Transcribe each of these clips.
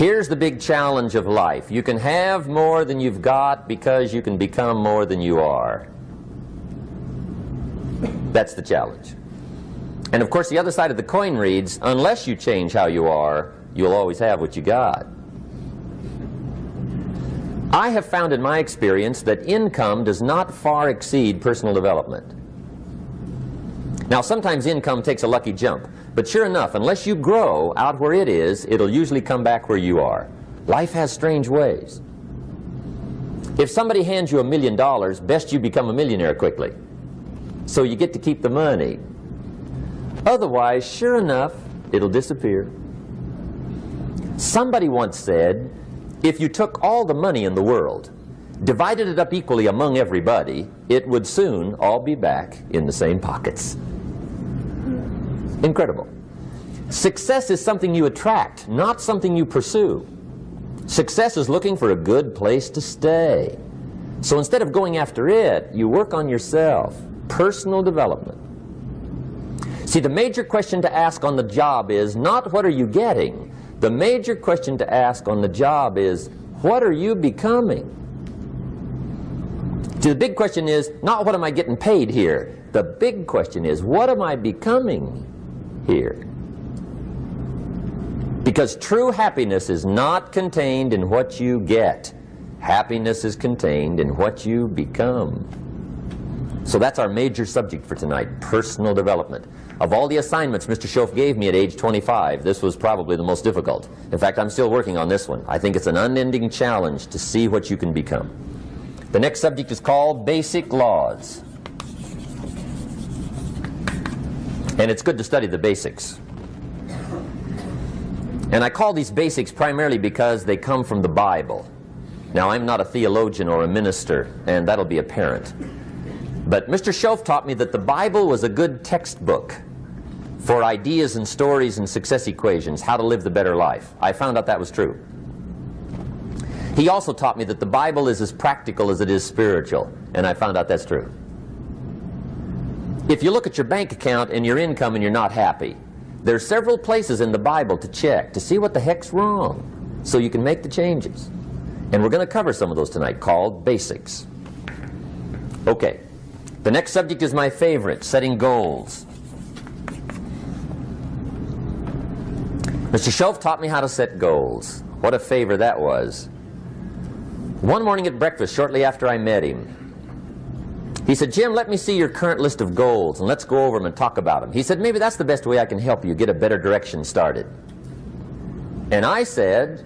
Here's the big challenge of life. You can have more than you've got because you can become more than you are. That's the challenge. And of course the other side of the coin reads, unless you change how you are, you'll always have what you got. I have found in my experience that income does not far exceed personal development. Now sometimes income takes a lucky jump, but sure enough, unless you grow out where it is, it'll usually come back where you are. Life has strange ways. If somebody hands you $1 million, best you become a millionaire quickly, so you get to keep the money. Otherwise, sure enough, it'll disappear. Somebody once said, if you took all the money in the world, divided it up equally among everybody, it would soon all be back in the same pockets. Incredible. Success is something you attract, not something you pursue. Success is looking for a good place to stay. So instead of going after it, you work on yourself. Personal development. See, the major question to ask on the job is not what are you getting. The major question to ask on the job is what are you becoming? See, the big question is not what am I getting paid here. The big question is what am I becoming here? Because true happiness is not contained in what you get. Happiness is contained in what you become. So that's our major subject for tonight, personal development. Of all the assignments Mr. Schoaf gave me at age 25, this was probably the most difficult. In fact, I'm still working on this one. I think it's an unending challenge to see what you can become. The next subject is called Basic Laws. And it's good to study the basics. And I call these basics primarily because they come from the Bible. Now, I'm not a theologian or a minister, and that'll be apparent. But Mr. Schoaf taught me that the Bible was a good textbook for ideas and stories and success equations, how to live the better life. I found out that was true. He also taught me that the Bible is as practical as it is spiritual, and I found out that's true. If you look at your bank account and your income and you're not happy, there are several places in the Bible to check to see what the heck's wrong so you can make the changes. And we're going to cover some of those tonight, called basics. Okay. The next subject is my favorite, setting goals. Mr. Schoaf taught me how to set goals. What a favor that was. One morning at breakfast, shortly after I met him, he said, Jim, let me see your current list of goals and let's go over them and talk about them. He said, maybe that's the best way I can help you get a better direction started. And I said,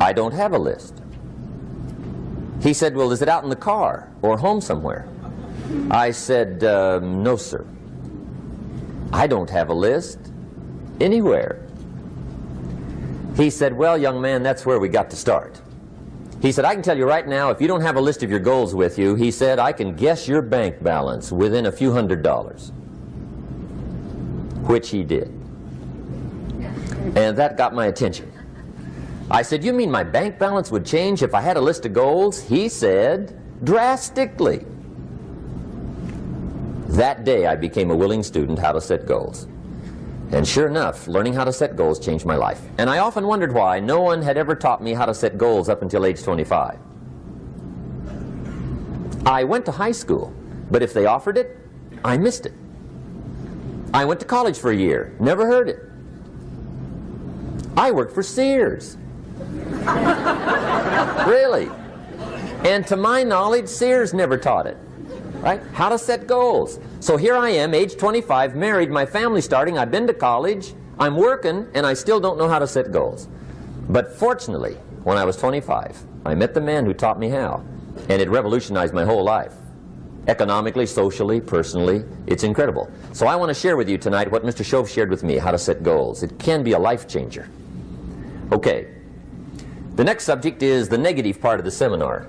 I don't have a list. He said, well, is it out in the car or home somewhere? I said, no, sir. I don't have a list anywhere. He said, well, young man, that's where we got to start. He said, I can tell you right now, if you don't have a list of your goals with you, he said, I can guess your bank balance within a few $100s. Which he did. And that got my attention. I said, you mean my bank balance would change if I had a list of goals? He said, drastically. That day I became a willing student how to set goals. And sure enough, learning how to set goals changed my life. And I often wondered why no one had ever taught me how to set goals up until age 25. I went to high school, but if they offered it, I missed it. I went to college for a year, never heard it. I worked for Sears. Really. And to my knowledge, Sears never taught it. Right? How to set goals. So here I am, age 25, married, my family's starting, I've been to college, I'm working, and I still don't know how to set goals. But fortunately, when I was 25, I met the man who taught me how, and it revolutionized my whole life. Economically, socially, personally, it's incredible. So I want to share with you tonight what Mr. Schoaf shared with me, how to set goals. It can be a life changer. Okay. The next subject is the negative part of the seminar.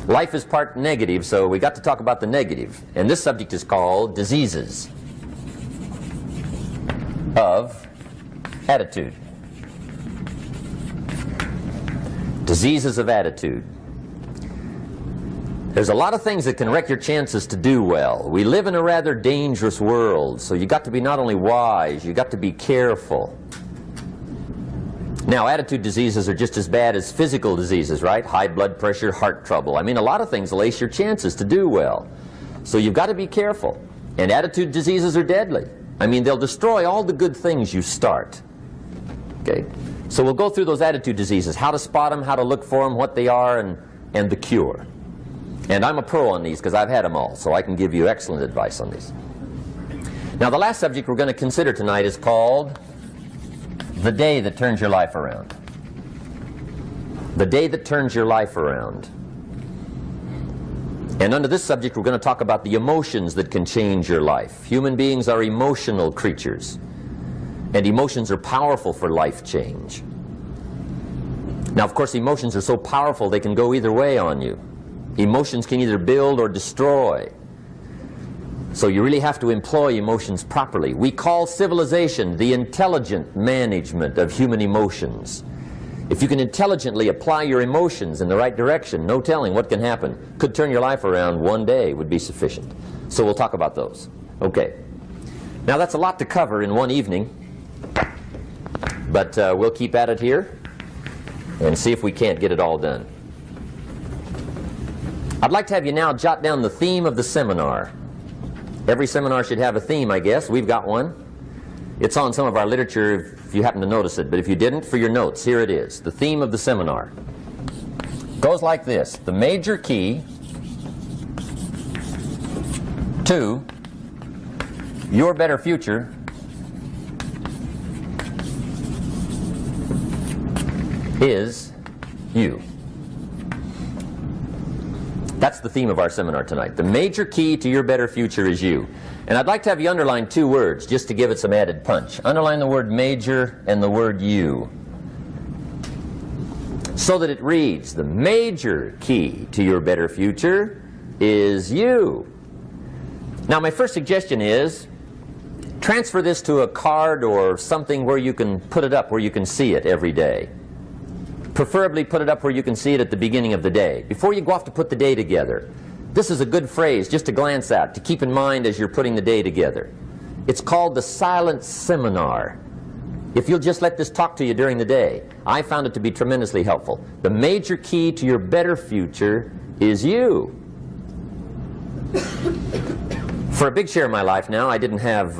Life is part negative, so we got to talk about the negative. And this subject is called diseases of attitude. Diseases of attitude. There's a lot of things that can wreck your chances to do well. We live in a rather dangerous world, so you got to be not only wise, you got to be careful. Now, attitude diseases are just as bad as physical diseases, right? High blood pressure, heart trouble. I mean, a lot of things lace your chances to do well. So you've got to be careful. And attitude diseases are deadly. I mean, they'll destroy all the good things you start. Okay? So we'll go through those attitude diseases, how to spot them, how to look for them, what they are, and the cure. And I'm a pro on these because I've had them all, so I can give you excellent advice on these. Now, the last subject we're going to consider tonight is called the day that turns your life around. The day that turns your life around. And under this subject, we're going to talk about the emotions that can change your life. Human beings are emotional creatures, and emotions are powerful for life change. Now, of course, emotions are so powerful they can go either way on you. Emotions can either build or destroy. So you really have to employ emotions properly. We call civilization the intelligent management of human emotions. If you can intelligently apply your emotions in the right direction, no telling what can happen. Could turn your life around one day would be sufficient. So we'll talk about those. Okay. Now that's a lot to cover in one evening, but we'll keep at it here and see if we can't get it all done. I'd like to have you now jot down the theme of the seminar. Every seminar should have a theme, I guess. We've got one. It's on some of our literature if you happen to notice it, but if you didn't, for your notes, here it is. The theme of the seminar goes like this: the major key to your better future is you. That's the theme of our seminar tonight. The major key to your better future is you. And I'd like to have you underline two words just to give it some added punch. Underline the word major and the word you, so that it reads, the major key to your better future is you. Now, my first suggestion is transfer this to a card or something where you can put it up, where you can see it every day. Preferably put it up where you can see it at the beginning of the day, before you go off to put the day together. This is a good phrase just to glance at, to keep in mind as you're putting the day together. It's called the silent seminar. If you'll just let this talk to you during the day, I found it to be tremendously helpful. The major key to your better future is you. For a big share of my life now, I didn't have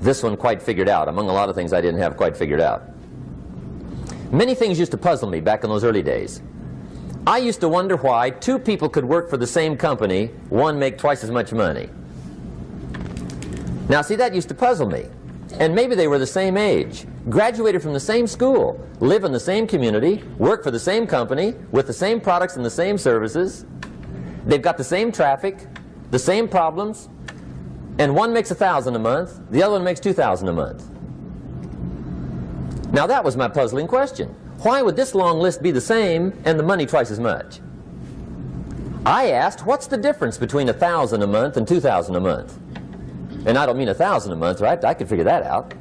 this one quite figured out, among a lot of things I didn't have quite figured out. Many things used to puzzle me back in those early days. I used to wonder why two people could work for the same company, one make twice as much money. Now see, that used to puzzle me. And maybe they were the same age, graduated from the same school, live in the same community, work for the same company, with the same products and the same services. They've got the same traffic, the same problems, and one makes $1,000 a month, the other one makes $2,000 a month. Now that was my puzzling question. Why would this long list be the same and the money twice as much? I asked, what's the difference between $1,000 a month and $2,000 a month? And I don't mean $1,000 a month, right? I could figure that out.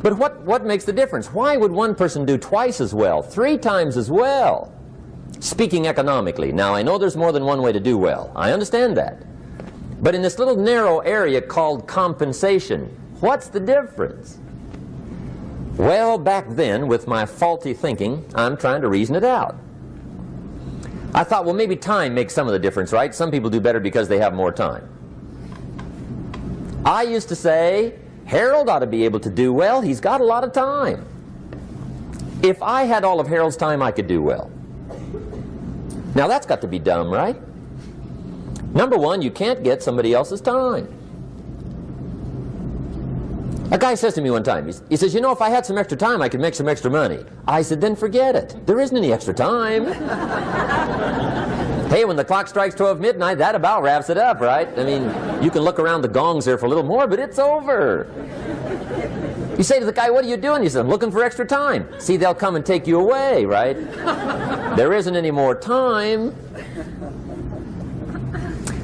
But what makes the difference? Why would one person do twice as well, 3 times as well? Speaking economically. Now I know there's more than one way to do well. I understand that. But in this little narrow area called compensation, what's the difference? Well, back then, with my faulty thinking, I'm trying to reason it out. I thought, well, maybe time makes some of the difference, right? Some people do better because they have more time. I used to say, Harold ought to be able to do well. He's got a lot of time. If I had all of Harold's time, I could do well. Now, that's got to be dumb, right? Number one, you can't get somebody else's time. A guy says to me one time, he says, you know, if I had some extra time, I could make some extra money. I said, then forget it. There isn't any extra time. Hey, when the clock strikes 12 midnight, that about wraps it up, right? I mean, you can look around the gongs there for a little more, but it's over. You say to the guy, what are you doing? He says, I'm looking for extra time. See, they'll come and take you away, right? There isn't any more time.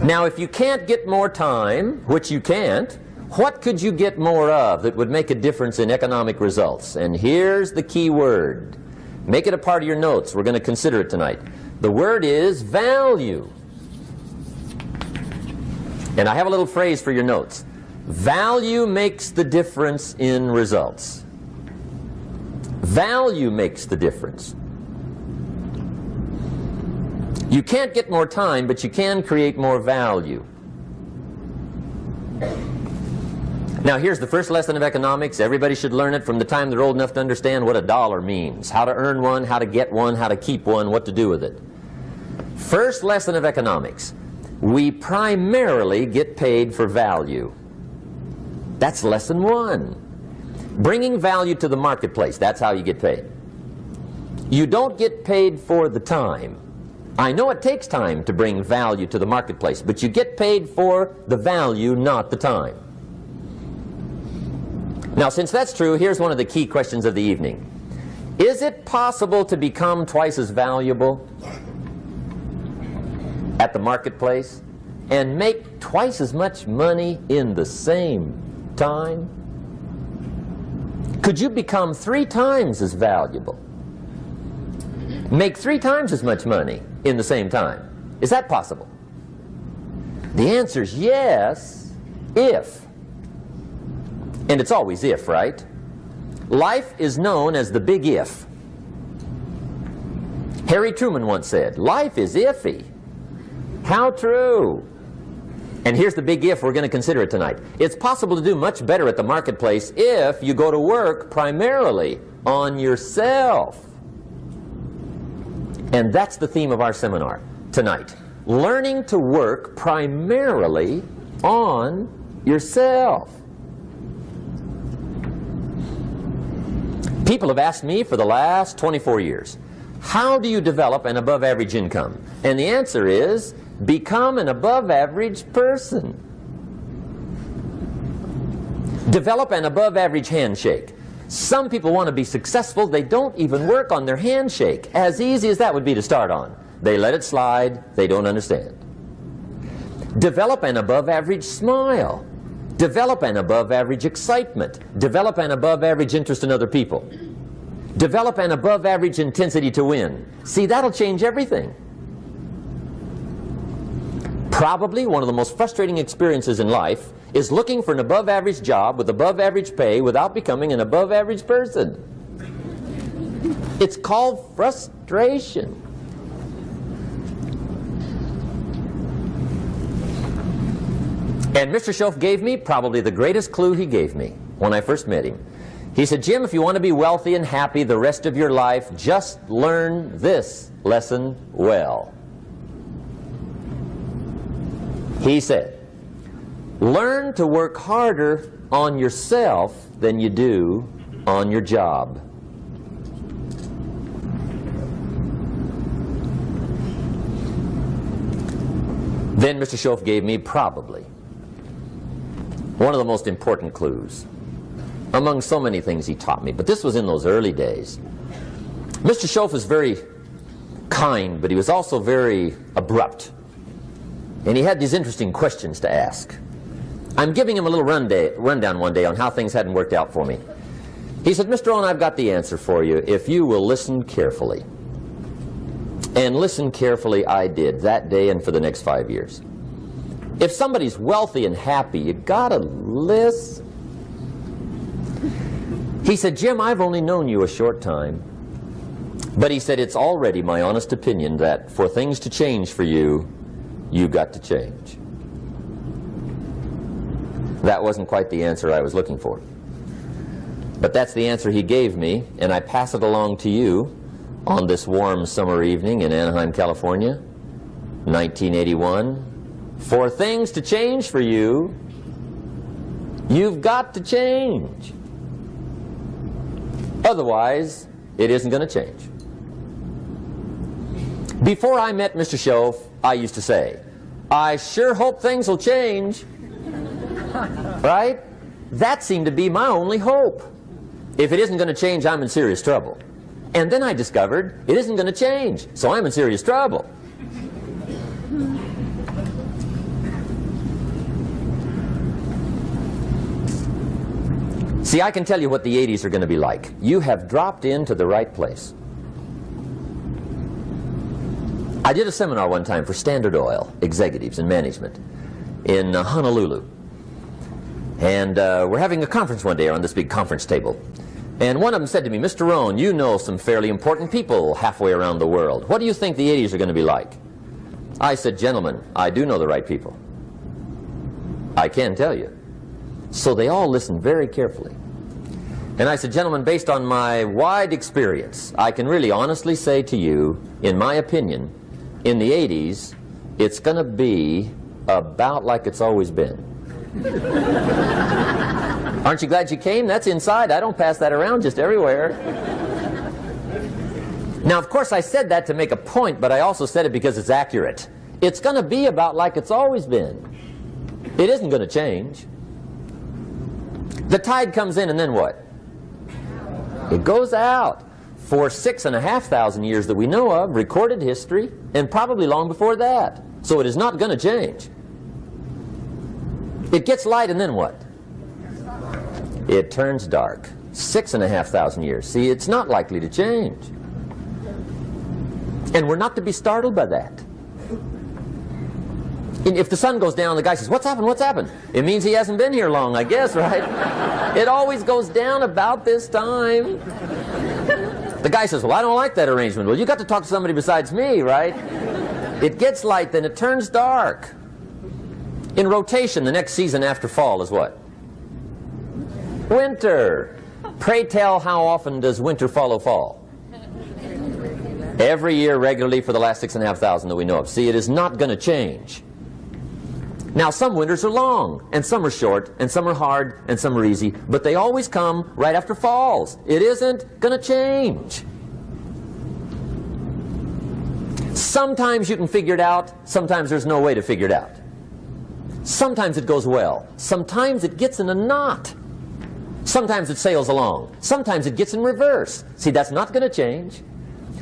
Now, if you can't get more time, which you can't, what could you get more of that would make a difference in economic results? And here's the key word. Make it a part of your notes. We're going to consider it tonight. The word is value. And I have a little phrase for your notes. Value makes the difference in results. Value makes the difference. You can't get more time, but you can create more value. Now here's the first lesson of economics. Everybody should learn it from the time they're old enough to understand what a dollar means. How to earn one, how to get one, how to keep one, what to do with it. First lesson of economics. We primarily get paid for value. That's lesson one. Bringing value to the marketplace, that's how you get paid. You don't get paid for the time. I know it takes time to bring value to the marketplace, but you get paid for the value, not the time. Now, since that's true, here's one of the key questions of the evening. Is it possible to become twice as valuable at the marketplace and make twice as much money in the same time? Could you become 3 times as valuable? Make 3 times as much money in the same time? Is that possible? The answer is yes, if. And it's always if, right? Life is known as the big if. Harry Truman once said, life is iffy. How true. And here's the big if, we're going to consider it tonight. It's possible to do much better at the marketplace if you go to work primarily on yourself. And that's the theme of our seminar tonight. Learning to work primarily on yourself. People have asked me for the last 24 years, how do you develop an above average income? And the answer is, become an above average person. Develop an above average handshake. Some people want to be successful, they don't even work on their handshake. As easy as that would be to start on. They let it slide, they don't understand. Develop an above average smile. Develop an above average excitement. Develop an above average interest in other people. Develop an above average intensity to win. See, that'll change everything. Probably one of the most frustrating experiences in life is looking for an above average job with above average pay without becoming an above average person. It's called frustration. And Mr. Schoaf gave me probably the greatest clue he gave me when I first met him. He said, Jim, if you want to be wealthy and happy the rest of your life, just learn this lesson well. He said, learn to work harder on yourself than you do on your job. Then Mr. Schoaf gave me probably one of the most important clues among so many things he taught me, but this was in those early days. Mr. Schoaf was very kind, but he was also very abrupt. And he had these interesting questions to ask. I'm giving him a little rundown one day on how things hadn't worked out for me. He said, Mr. Owen, I've got the answer for you if you will listen carefully. And listen carefully I did that day and for the next 5 years. If somebody's wealthy and happy, you gotta listen. He said, Jim, I've only known you a short time. But he said, it's already my honest opinion that for things to change for you, you've got to change. That wasn't quite the answer I was looking for. But that's the answer he gave me, and I pass it along to you on this warm summer evening in Anaheim, California, 1981. For things to change for you, you've got to change. Otherwise, it isn't going to change. Before I met Mr. Schoaf, I used to say, I sure hope things will change. Right? That seemed to be my only hope. If it isn't going to change, I'm in serious trouble. And then I discovered it isn't going to change, so I'm in serious trouble. See, I can tell you what the 80s are going to be like. You have dropped into the right place. I did a seminar one time for Standard Oil executives and management in Honolulu. And we're having a conference one day on this big conference table. And one of them said to me, Mr. Rohn, you know some fairly important people halfway around the world. What do you think the 80s are going to be like? I said, gentlemen, I do know the right people. I can tell you. So they all listened very carefully. And I said, gentlemen, based on my wide experience, I can really honestly say to you, in my opinion, in the 80s, it's going to be about like it's always been. Aren't you glad you came? That's inside. I don't pass that around just everywhere. Now, of course, I said that to make a point, but I also said it because it's accurate. It's going to be about like it's always been. It isn't going to change. The tide comes in, and then what? It goes out. For 6,500 years that we know of, recorded history, and probably long before that. So it is not going to change. It gets light, and then what? It turns dark. 6,500 years. See, it's not likely to change. And we're not to be startled by that. And if the sun goes down, the guy says, what's happened, what's happened? It means he hasn't been here long, I guess, right? It always goes down about this time. The guy says, well, I don't like that arrangement. Well, you got to talk to somebody besides me, right? It gets light, then it turns dark. In rotation, the next season after fall is what? Winter. Pray tell, how often does winter follow fall? Every year regularly for the last 6,500 that we know of. See, it is not going to change. Now, some winters are long, and some are short, and some are hard, and some are easy, but they always come right after falls. It isn't going to change. Sometimes you can figure it out, sometimes there's no way to figure it out. Sometimes it goes well, sometimes it gets in a knot. Sometimes it sails along, sometimes it gets in reverse. See, that's not going to change.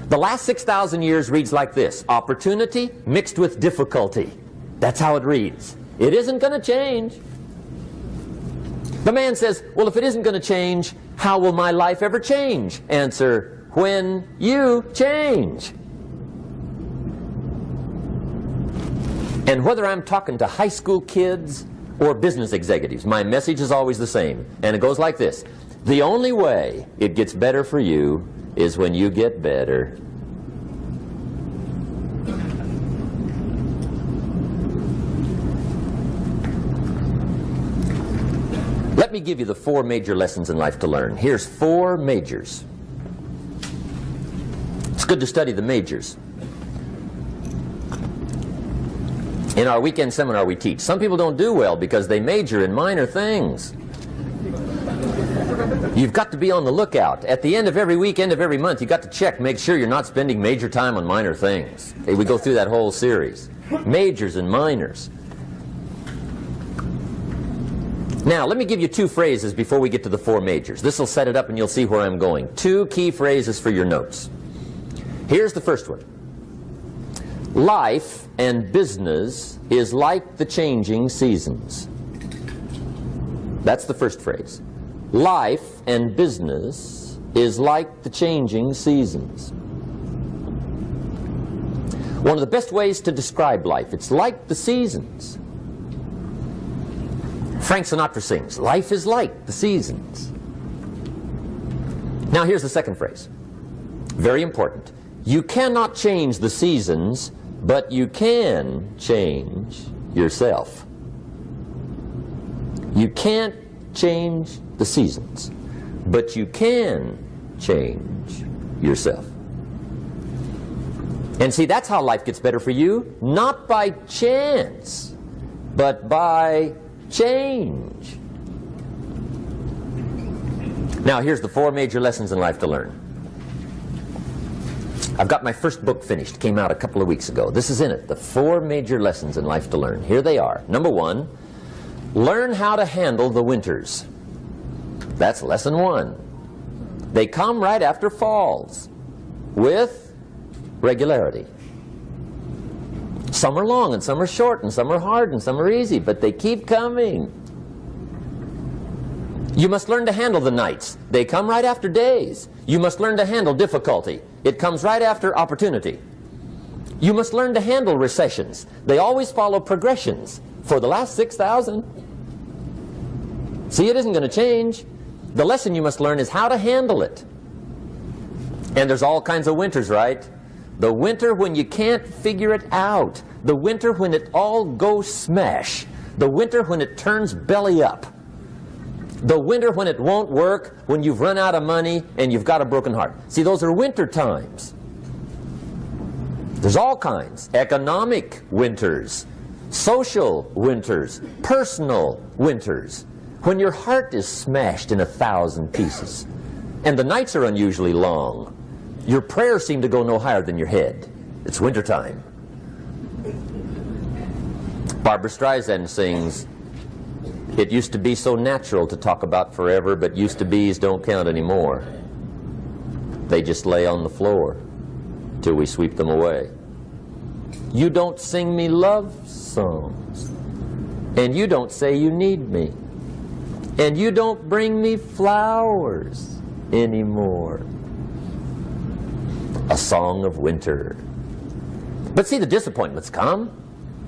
The last 6,000 years reads like this: opportunity mixed with difficulty. That's how it reads. It isn't going to change. The man says, well, if it isn't going to change, how will my life ever change? Answer, when you change. And whether I'm talking to high school kids or business executives, my message is always the same. And it goes like this: the only way it gets better for you is when you get better. Let me give you the 4 major lessons in life to learn. Here's 4 majors. It's good to study the majors. In our weekend seminar we teach. Some people don't do well because they major in minor things. You've got to be on the lookout. At the end of every week, end of every month, you've got to check, make sure you're not spending major time on minor things. Okay, we go through that whole series. Majors and minors. Now, let me give you 2 phrases before we get to the 4 majors. This will set it up and you'll see where I'm going. 2 key phrases for your notes. Here's the first one. Life and business is like the changing seasons. That's the first phrase. Life and business is like the changing seasons. One of the best ways to describe life, it's like the seasons. Frank Sinatra sings, life is like the seasons. Now here's the second phrase. Very important. You cannot change the seasons, but you can change yourself. You can't change the seasons, but you can change yourself. And see, that's how life gets better for you, not by chance, but by change. Now here's the 4 major lessons in life to learn. I've got my first book finished, came out a couple of weeks ago. This is in it, the 4 major lessons in life to learn. Here they are. Number 1, learn how to handle the winters. That's lesson 1. They come right after falls, with regularity. Some are long, and some are short, and some are hard, and some are easy, but they keep coming. You must learn to handle the nights. They come right after days. You must learn to handle difficulty. It comes right after opportunity. You must learn to handle recessions. They always follow progressions. For the last 6,000. See, it isn't going to change. The lesson you must learn is how to handle it. And there's all kinds of winters, right? The winter when you can't figure it out. The winter when it all goes smash. The winter when it turns belly up. The winter when it won't work, when you've run out of money and you've got a broken heart. See, those are winter times. There's all kinds. Economic winters, social winters, personal winters. When your heart is smashed in 1,000 pieces and the nights are unusually long, your prayers seem to go no higher than your head. It's winter time. Barbara Streisand sings, "It used to be so natural to talk about forever, but used to be's don't count anymore. They just lay on the floor till we sweep them away. You don't sing me love songs, and you don't say you need me, and you don't bring me flowers anymore." A song of winter. But see, the disappointments come.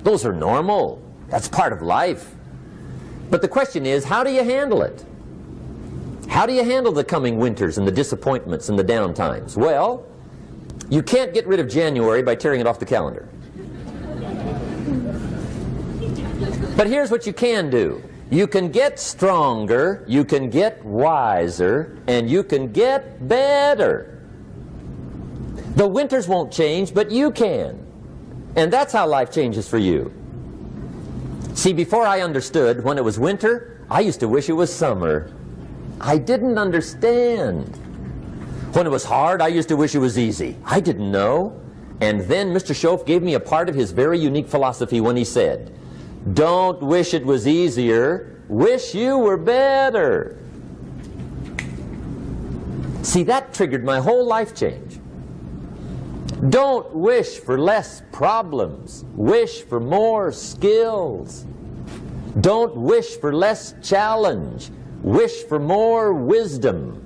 Those are normal. That's part of life. But the question is, how do you handle it? How do you handle the coming winters and the disappointments and the down times? Well, you can't get rid of January by tearing it off the calendar. But here's what you can do. You can get stronger, you can get wiser, and you can get better. The winters won't change, but you can. And that's how life changes for you. See, before I understood, when it was winter, I used to wish it was summer. I didn't understand. When it was hard, I used to wish it was easy. I didn't know. And then Mr. Schoaf gave me a part of his very unique philosophy when he said, "Don't wish it was easier, wish you were better." See, that triggered my whole life change. Don't wish for less problems, wish for more skills. Don't wish for less challenge, wish for more wisdom.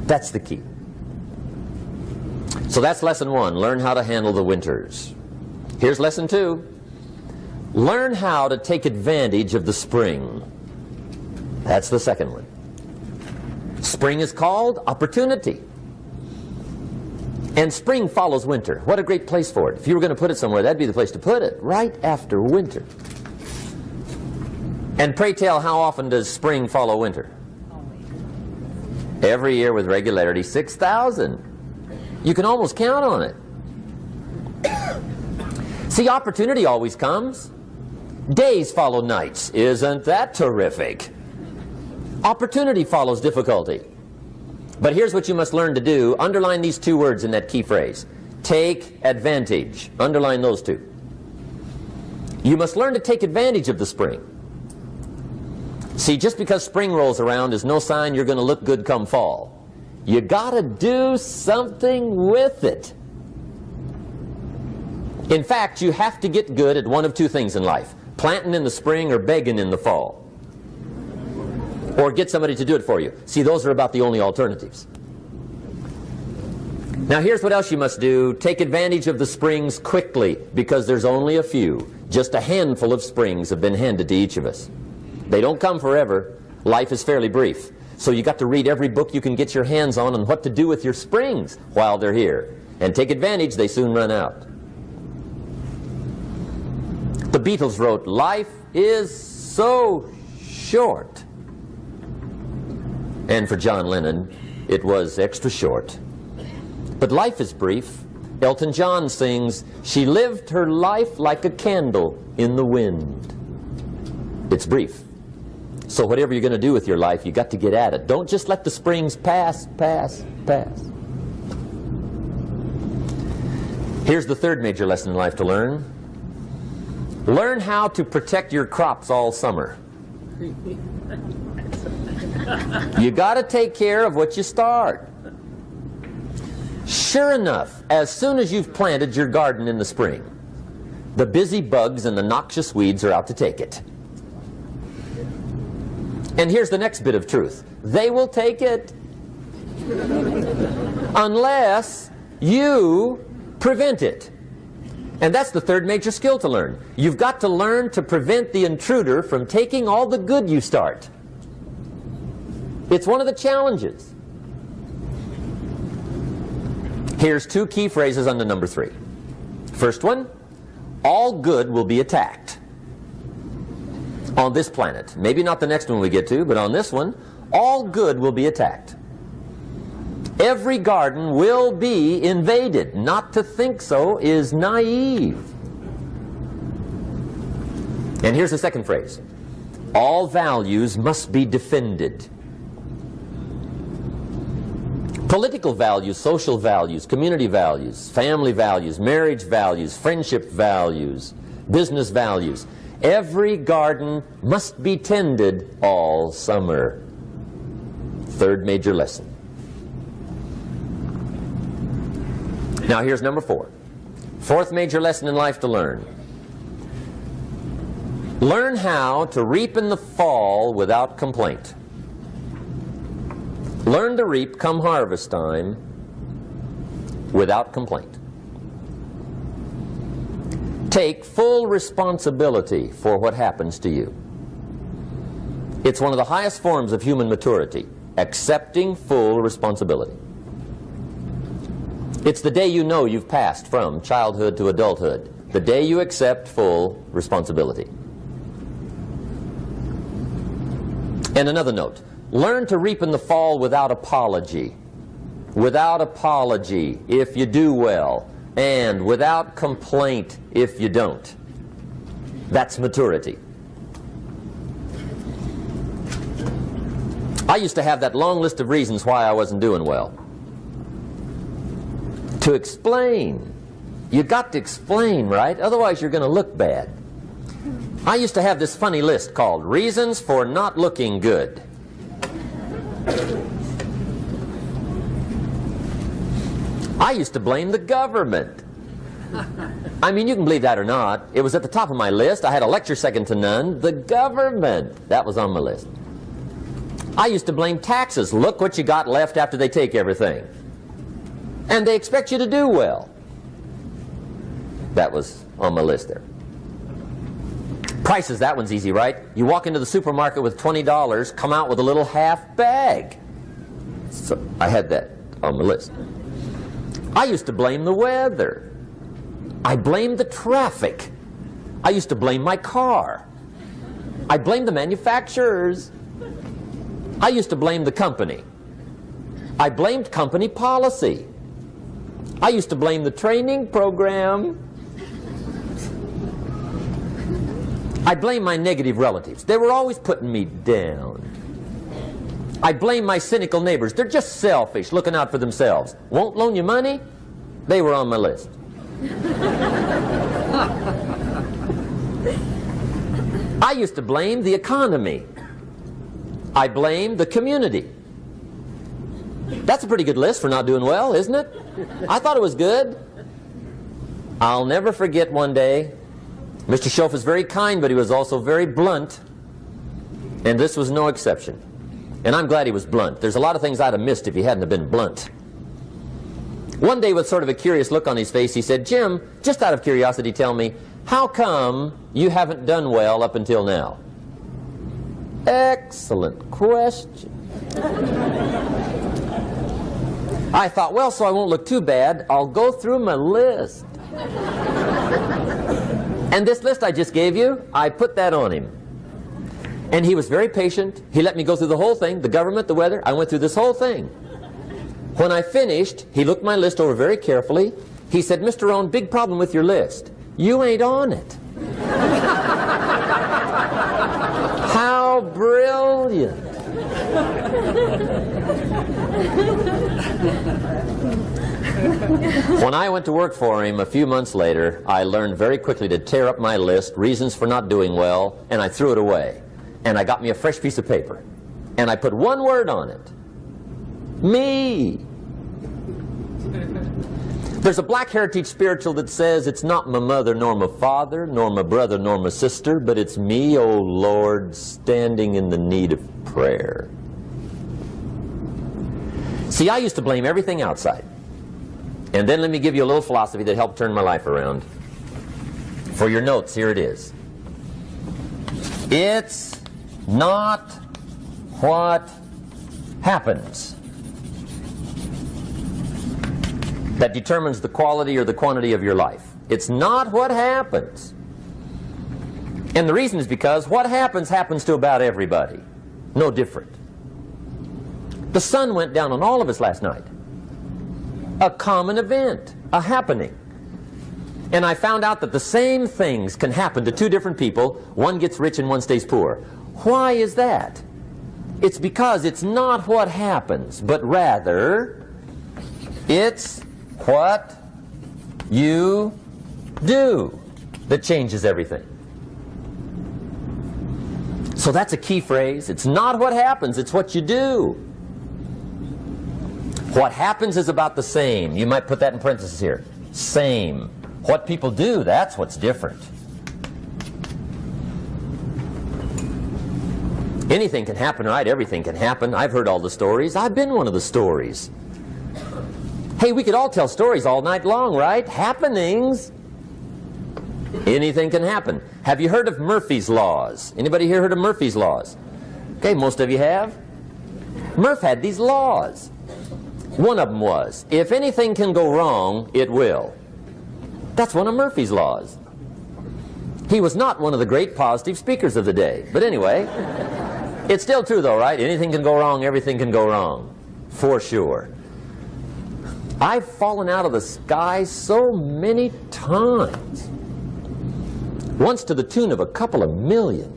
That's the key. So that's lesson one, learn how to handle the winters. Here's lesson two, learn how to take advantage of the spring. That's the second one. Spring is called opportunity. And spring follows winter. What a great place for it. If you were going to put it somewhere, that'd be the place to put it, right after winter. And pray tell, how often does spring follow winter? Every year with regularity, 6,000. You can almost count on it. See, opportunity always comes. Days follow nights. Isn't that terrific? Opportunity follows difficulty. But here's what you must learn to do. Underline these two words in that key phrase. Take advantage. Underline those two. You must learn to take advantage of the spring. See, just because spring rolls around is no sign you're going to look good come fall. You got to do something with it. In fact, you have to get good at one of two things in life. Planting in the spring or begging in the fall. Or get somebody to do it for you. See, those are about the only alternatives. Now here's what else you must do. Take advantage of the springs quickly, because there's only a few. Just a handful of springs have been handed to each of us. They don't come forever. Life is fairly brief. So you got to read every book you can get your hands on what to do with your springs while they're here. And take advantage, they soon run out. The Beatles wrote, "Life is so short." And for John Lennon, it was extra short. But life is brief. Elton John sings, "She lived her life like a candle in the wind." It's brief. So whatever you're going to do with your life, you got to get at it. Don't just let the springs pass. Here's the third major lesson in life to learn. Learn how to protect your crops all summer. You got to take care of what you start. Sure enough, as soon as you've planted your garden in the spring, the busy bugs and the noxious weeds are out to take it. And here's the next bit of truth. They will take it unless you prevent it. And that's the third major skill to learn. You've got to learn to prevent the intruder from taking all the good you start. It's one of the challenges. Here's two key phrases under number 3. First one, all good will be attacked on this planet. Maybe not the next one we get to, but on this one, all good will be attacked. Every garden will be invaded. Not to think so is naive. And here's the second phrase. All values must be defended. Political values, social values, community values, family values, marriage values, friendship values, business values. Every garden must be tended all summer. Third major lesson. Now here's number 4. Fourth major lesson in life to learn. Learn how to reap in the fall without complaint. Learn to reap come harvest time without complaint. Take full responsibility for what happens to you. It's one of the highest forms of human maturity, accepting full responsibility. It's the day you know you've passed from childhood to adulthood, the day you accept full responsibility. And another note, learn to reap in the fall without apology. Without apology if you do well, and without complaint if you don't. That's maturity. I used to have that long list of reasons why I wasn't doing well. To explain. You got to explain, right? Otherwise you're going to look bad. I used to have this funny list called Reasons for Not Looking Good. I used to blame the government. I mean, you can believe that or not. It was at the top of my list. I had a lecture second to none. The government. That was on my list. I used to blame taxes. Look what you got left after they take everything. And they expect you to do well. That was on my list there. Prices, that one's easy, right? You walk into the supermarket with $20, come out with a little half bag. So I had that on my list. I used to blame the weather. I blamed the traffic. I used to blame my car. I blamed the manufacturers. I used to blame the company. I blamed company policy. I used to blame the training program. I blame my negative relatives. They were always putting me down. I blame my cynical neighbors. They're just selfish, looking out for themselves. Won't loan you money? They were on my list. I used to blame the economy. I blamed the community. That's a pretty good list for not doing well, isn't it? I thought it was good. I'll never forget one day, Mr. Schoaf was very kind, but he was also very blunt, and this was no exception. And I'm glad he was blunt. There's a lot of things I'd have missed if he hadn't have been blunt. One day, with sort of a curious look on his face, he said, "Jim, just out of curiosity, tell me, how come you haven't done well up until now?" Excellent question. I thought, well, so I won't look too bad, I'll go through my list. And this list I just gave you, I put that on him. And he was very patient. He let me go through the whole thing, the government, the weather. I went through this whole thing. When I finished, he looked my list over very carefully. He said, "Mr. Rohn, big problem with your list. You ain't on it." How brilliant. When I went to work for him a few months later, I learned very quickly to tear up my list, reasons for not doing well, and I threw it away. And I got me a fresh piece of paper. And I put one word on it. Me. There's a Black Heritage spiritual that says, "It's not my mother nor my father, nor my brother nor my sister, but it's me, O Lord, standing in the need of prayer." See, I used to blame everything outside. And then let me give you a little philosophy that helped turn my life around. For your notes, here it is. It's not what happens that determines the quality or the quantity of your life. It's not what happens. And the reason is because what happens happens to about everybody. No different. The sun went down on all of us last night. A common event, a happening. And I found out that the same things can happen to two different people. One gets rich and one stays poor. Why is that? It's because it's not what happens, but rather it's what you do that changes everything. So that's a key phrase. It's not what happens, it's what you do. What happens is about the same. You might put that in parentheses here. Same. What people do, that's what's different. Anything can happen, right? Everything can happen. I've heard all the stories. I've been one of the stories. Hey, we could all tell stories all night long, right? Happenings. Anything can happen. Have you heard of Murphy's Laws? Anybody here heard of Murphy's Laws? Okay, most of you have. Murph had these laws. One of them was, if anything can go wrong, it will. That's one of Murphy's laws. He was not one of the great positive speakers of the day. But anyway, it's still true though, right? Anything can go wrong, everything can go wrong. For sure. I've fallen out of the sky so many times. Once to the tune of a couple of million.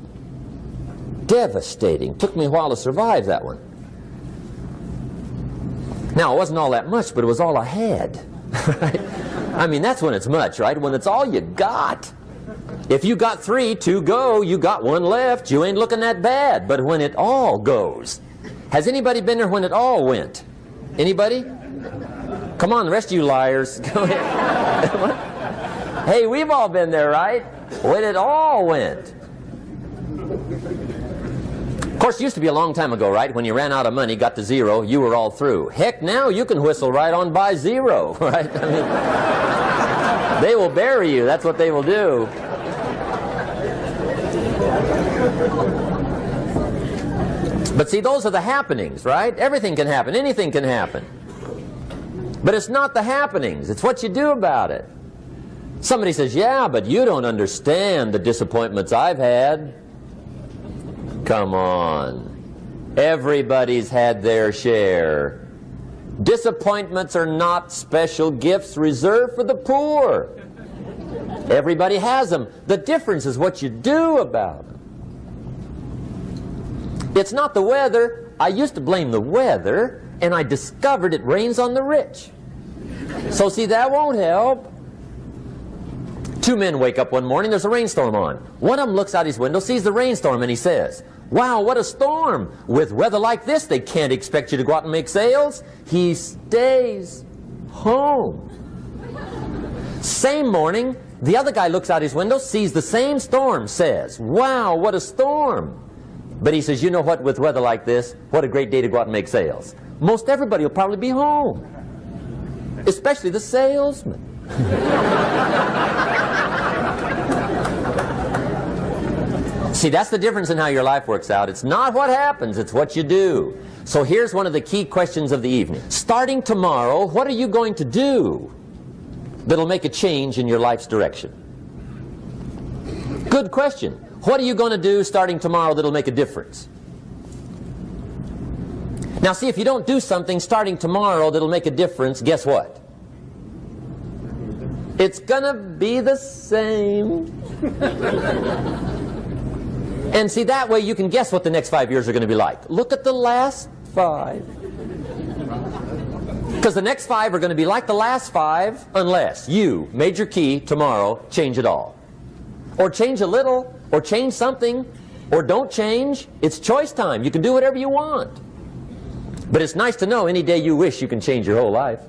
Devastating. Took me a while to survive that one. Now, it wasn't all that much, but it was all I had. Right? I mean, that's when it's much, right? When it's all you got. If you got 3, 2 go, you got 1 left, you ain't looking that bad. But when it all goes, has anybody been there when it all went? Anybody? Come on, the rest of you liars. Go ahead. Hey, we've all been there, right? When it all went. Of course, it used to be a long time ago, right? When you ran out of money, got to 0, you were all through. Heck, now you can whistle right on by 0, right? I mean, they will bury you. That's what they will do. But see, those are the happenings, right? Everything can happen. Anything can happen. But it's not the happenings. It's what you do about it. Somebody says, yeah, but you don't understand the disappointments I've had. Come on. Everybody's had their share. Disappointments are not special gifts reserved for the poor. Everybody has them. The difference is what you do about them. It's not the weather. I used to blame the weather, and I discovered it rains on the rich. So see, that won't help. 2 men wake up one morning, there's a rainstorm on. One of them looks out his window, sees the rainstorm, and he says, wow, what a storm. With weather like this, they can't expect you to go out and make sales. He stays home. Same morning, the other guy looks out his window, sees the same storm, says, wow, what a storm. But he says, you know what, with weather like this, what a great day to go out and make sales. Most everybody will probably be home, especially the salesman. See, that's the difference in how your life works out. It's not what happens, it's what you do. So here's one of the key questions of the evening. Starting tomorrow, what are you going to do that'll make a change in your life's direction? Good question. What are you going to do starting tomorrow that'll make a difference? Now see, if you don't do something starting tomorrow that'll make a difference, guess what? It's gonna be the same. And see, that way you can guess what the next 5 years are going to be like. Look at the last 5. Because the next 5 are going to be like the last 5 unless you, major key, tomorrow, change it all. Or change a little, or change something, or don't change. It's choice time. You can do whatever you want. But it's nice to know any day you wish you can change your whole life.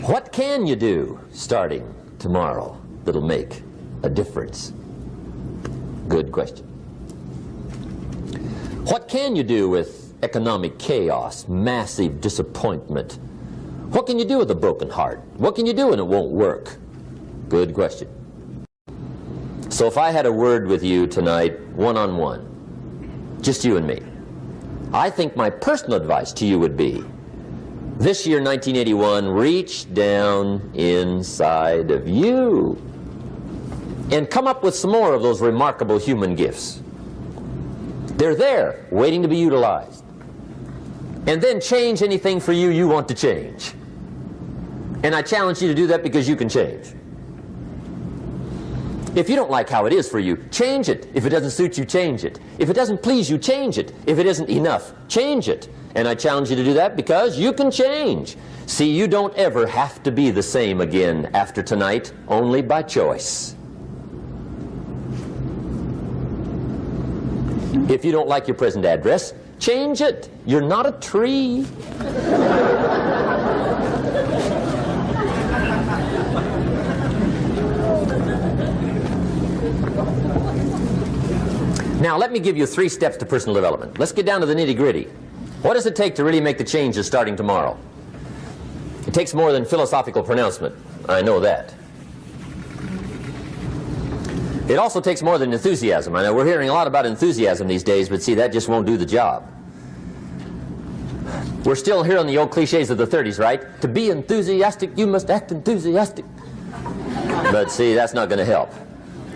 What can you do starting tomorrow that'll make a difference? Good question. What can you do with economic chaos, massive disappointment? What can you do with a broken heart? What can you do when it won't work? Good question. So if I had a word with you tonight, one-on-one, just you and me. I think my personal advice to you would be, this year, 1981, reach down inside of you and come up with some more of those remarkable human gifts. They're there, waiting to be utilized. And then change anything for you you want to change. And I challenge you to do that because you can change. If you don't like how it is for you, change it. If it doesn't suit you, change it. If it doesn't please you, change it. If it isn't enough, change it. And I challenge you to do that because you can change. See, you don't ever have to be the same again after tonight, only by choice. If you don't like your present address, change it. You're not a tree. Now, let me give you 3 steps to personal development. Let's get down to the nitty-gritty. What does it take to really make the changes starting tomorrow? It takes more than philosophical pronouncement. I know that. It also takes more than enthusiasm. I know we're hearing a lot about enthusiasm these days, but see, that just won't do the job. We're still hearing the old cliches of the 30s, right? To be enthusiastic, you must act enthusiastic. But see, that's not going to help.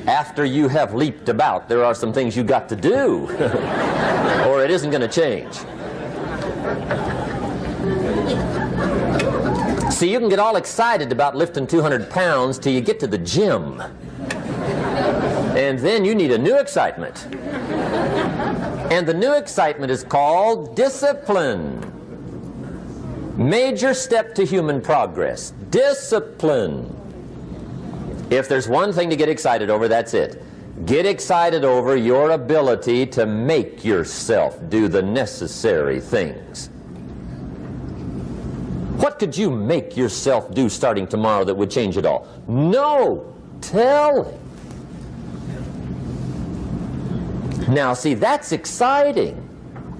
After you have leaped about, there are some things you got to do, or it isn't going to change. See, you can get all excited about lifting 200 pounds till you get to the gym. And then you need a new excitement. And the new excitement is called discipline. Major step to human progress. Discipline. If there's one thing to get excited over, that's it. Get excited over your ability to make yourself do the necessary things. What could you make yourself do starting tomorrow that would change it all? No! Tell him. Now, see, that's exciting.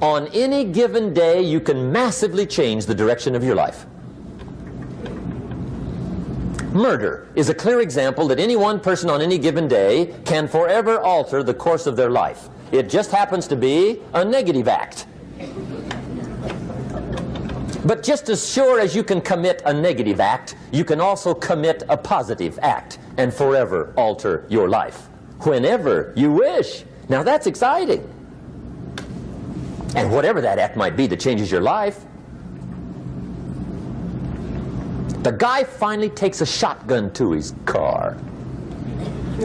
On any given day, you can massively change the direction of your life. Murder is a clear example that any one person on any given day can forever alter the course of their life. It just happens to be a negative act. But just as sure as you can commit a negative act, you can also commit a positive act and forever alter your life, whenever you wish. Now that's exciting. And whatever that act might be that changes your life. The guy finally takes a shotgun to his car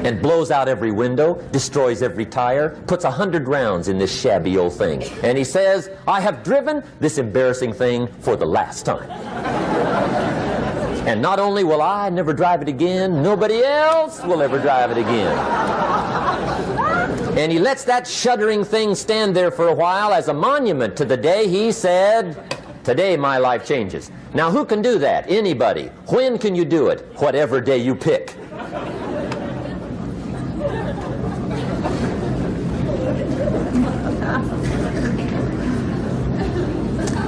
and blows out every window, destroys every tire, puts 100 rounds in this shabby old thing. And he says, I have driven this embarrassing thing for the last time. And not only will I never drive it again, nobody else will ever drive it again. And he lets that shuddering thing stand there for a while as a monument to the day he said, today my life changes. Now who can do that? Anybody. When can you do it? Whatever day you pick.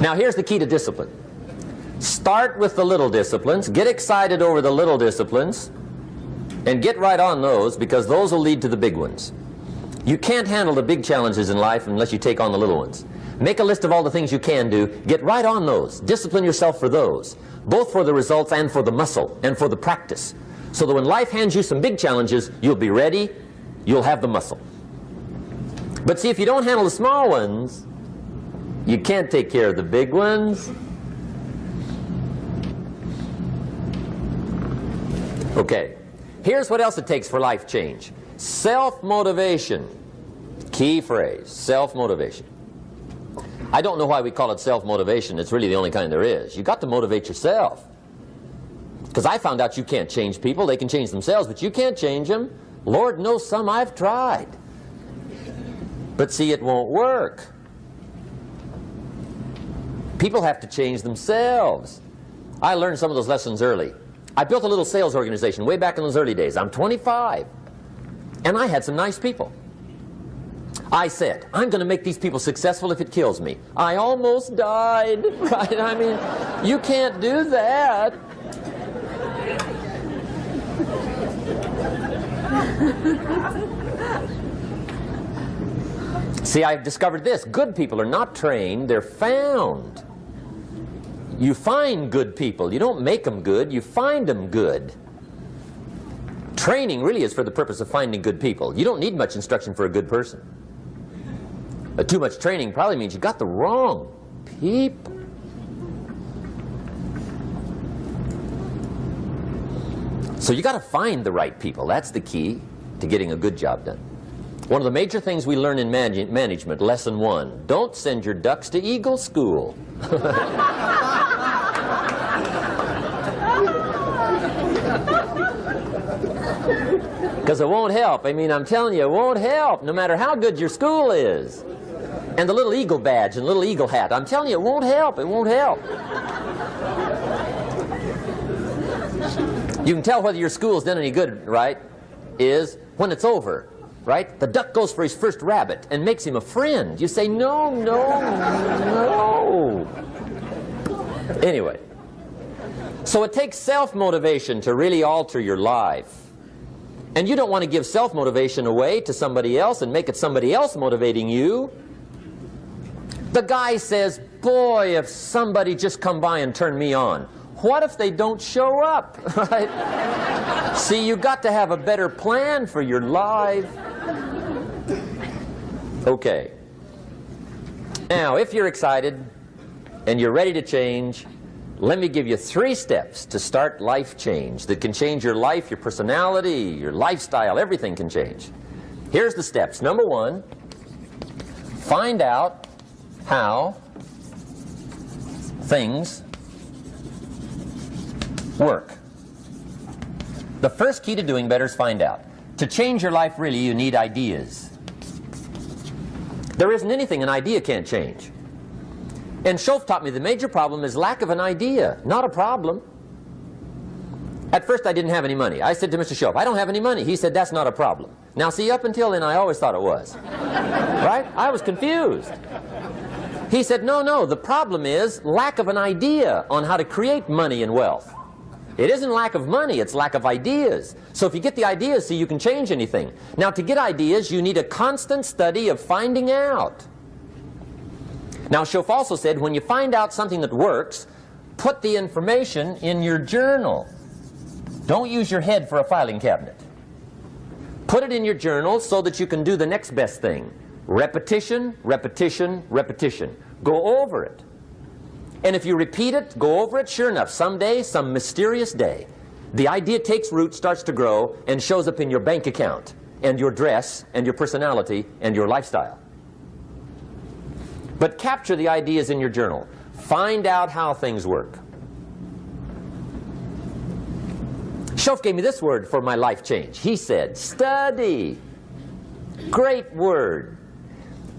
Now here's the key to discipline. Start with the little disciplines, get excited over the little disciplines, and get right on those, because those will lead to the big ones. You can't handle the big challenges in life unless you take on the little ones. Make a list of all the things you can do, get right on those, discipline yourself for those, both for the results and for the muscle and for the practice, so that when life hands you some big challenges, you'll be ready, you'll have the muscle. But see, if you don't handle the small ones, you can't take care of the big ones. Okay, here's what else it takes for life change. Self-motivation. Key phrase, self-motivation. I don't know why we call it self-motivation. It's really the only kind there is. You've got to motivate yourself. Because I found out you can't change people. They can change themselves, but you can't change them. Lord knows some I've tried. But see, it won't work. People have to change themselves. I learned some of those lessons early. I built a little sales organization way back in those early days. I'm 25. And I had some nice people. I said, I'm going to make these people successful if it kills me. I almost died, right? I mean, you can't do that. See, I've discovered this. Good people are not trained, they're found. You find good people. You don't make them good, you find them good. Training really is for the purpose of finding good people. You don't need much instruction for a good person. Too much training probably means you got the wrong people. So you got to find the right people. That's the key to getting a good job done. One of the major things we learn in management, lesson 1, don't send your ducks to Eagle School. Because it won't help. I mean, I'm telling you, it won't help no matter how good your school is. And the little eagle badge and little eagle hat, I'm telling you, it won't help. It won't help. You can tell whether your school's done any good, right, is when it's over, right? The duck goes for his first rabbit and makes him a friend. You say, no, no, no. Anyway, so it takes self-motivation to really alter your life. And you don't want to give self-motivation away to somebody else and make it somebody else motivating you. The guy says, boy, if somebody just come by and turn me on. What if they don't show up? Right? See, you got to have a better plan for your life. Okay. Now, if you're excited and you're ready to change, let me give you 3 steps to start life change that can change your life, your personality, your lifestyle, everything can change. Here's the steps. Number 1, find out how things work. The first key to doing better is find out. To change your life, really, you need ideas. There isn't anything an idea can't change. And Schoaf taught me the major problem is lack of an idea, not a problem. At first I didn't have any money. I said to Mr. Schoaf, I don't have any money. He said, that's not a problem. Now see, up until then I always thought it was. Right? I was confused. He said, no, no, the problem is lack of an idea on how to create money and wealth. It isn't lack of money, it's lack of ideas. So if you get the ideas, see, you can change anything. Now to get ideas, you need a constant study of finding out. Now, Schoaf also said, when you find out something that works, put the information in your journal. Don't use your head for a filing cabinet. Put it in your journal so that you can do the next best thing. Repetition, repetition, repetition. Go over it. And if you repeat it, go over it, sure enough, someday, some mysterious day, the idea takes root, starts to grow, and shows up in your bank account, and your dress, and your personality, and your lifestyle. But capture the ideas in your journal. Find out how things work. Schoaf gave me this word for my life change. He said, study. Great word.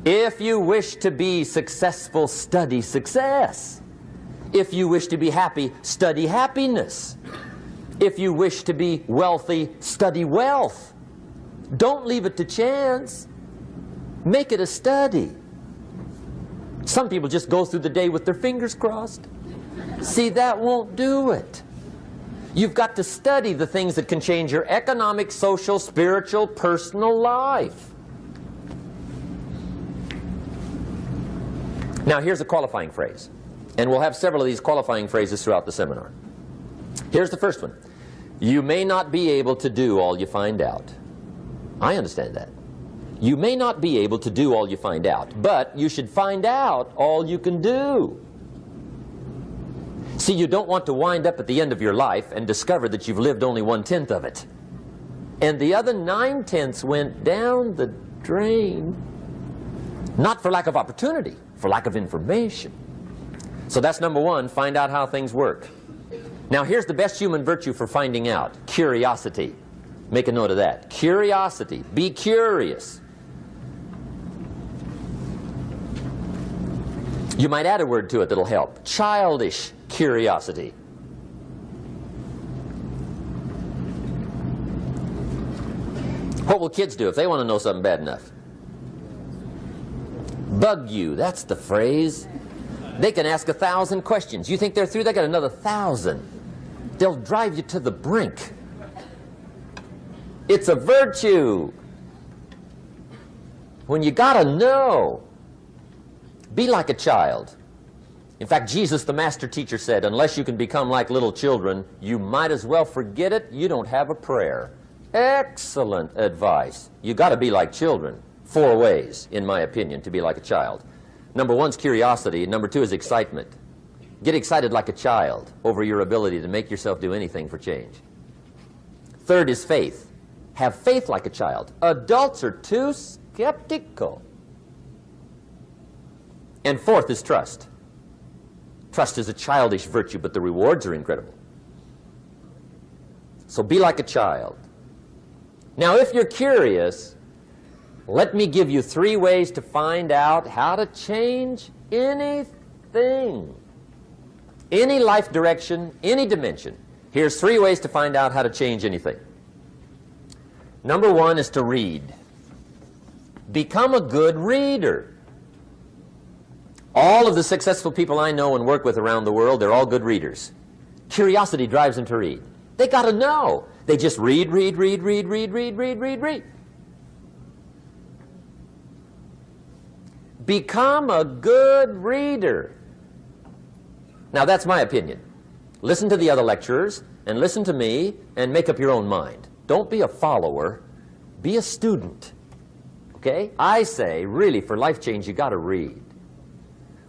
If you wish to be successful, study success. If you wish to be happy, study happiness. If you wish to be wealthy, study wealth. Don't leave it to chance. Make it a study. Some people just go through the day with their fingers crossed. See, that won't do it. You've got to study the things that can change your economic, social, spiritual, personal life. Now, here's a qualifying phrase. And we'll have several of these qualifying phrases throughout the seminar. Here's the first one. You may not be able to do all you find out. I understand that. You may not be able to do all you find out, but you should find out all you can do. See, you don't want to wind up at the end of your life and discover that you've lived only 1/10 of it. And the other 9/10 went down the drain. Not for lack of opportunity, for lack of information. So that's number 1, find out how things work. Now here's the best human virtue for finding out. Curiosity. Make a note of that. Curiosity. Be curious. You might add a word to it that'll help. Childish curiosity. What will kids do if they want to know something bad enough? Bug you. That's the phrase. They can ask 1,000 questions. You think they're through? They got another 1,000. They'll drive you to the brink. It's a virtue. when you gotta know. Be like a child. In fact, Jesus, the master teacher, said, unless you can become like little children, you might as well forget it. You don't have a prayer. Excellent advice. You got to be like children. 4 ways, in my opinion, to be like a child. Number 1 is curiosity. Number 2 is excitement. Get excited like a child over your ability to make yourself do anything for change. 3rd is faith. Have faith like a child. Adults are too skeptical. And 4th is trust. Trust is a childish virtue, but the rewards are incredible. So be like a child. Now, if you're curious, let me give you 3 ways to find out how to change anything. Any life direction, any dimension. Here's 3 ways to find out how to change anything. Number 1 is to read. Become a good reader. All of the successful people I know and work with around the world, they're all good readers. Curiosity drives them to read. They got to know. They just read. Become a good reader. Now, that's my opinion. Listen to the other lecturers and listen to me and make up your own mind. Don't be a follower. Be a student. Okay? I say, really, for life change, you got to read.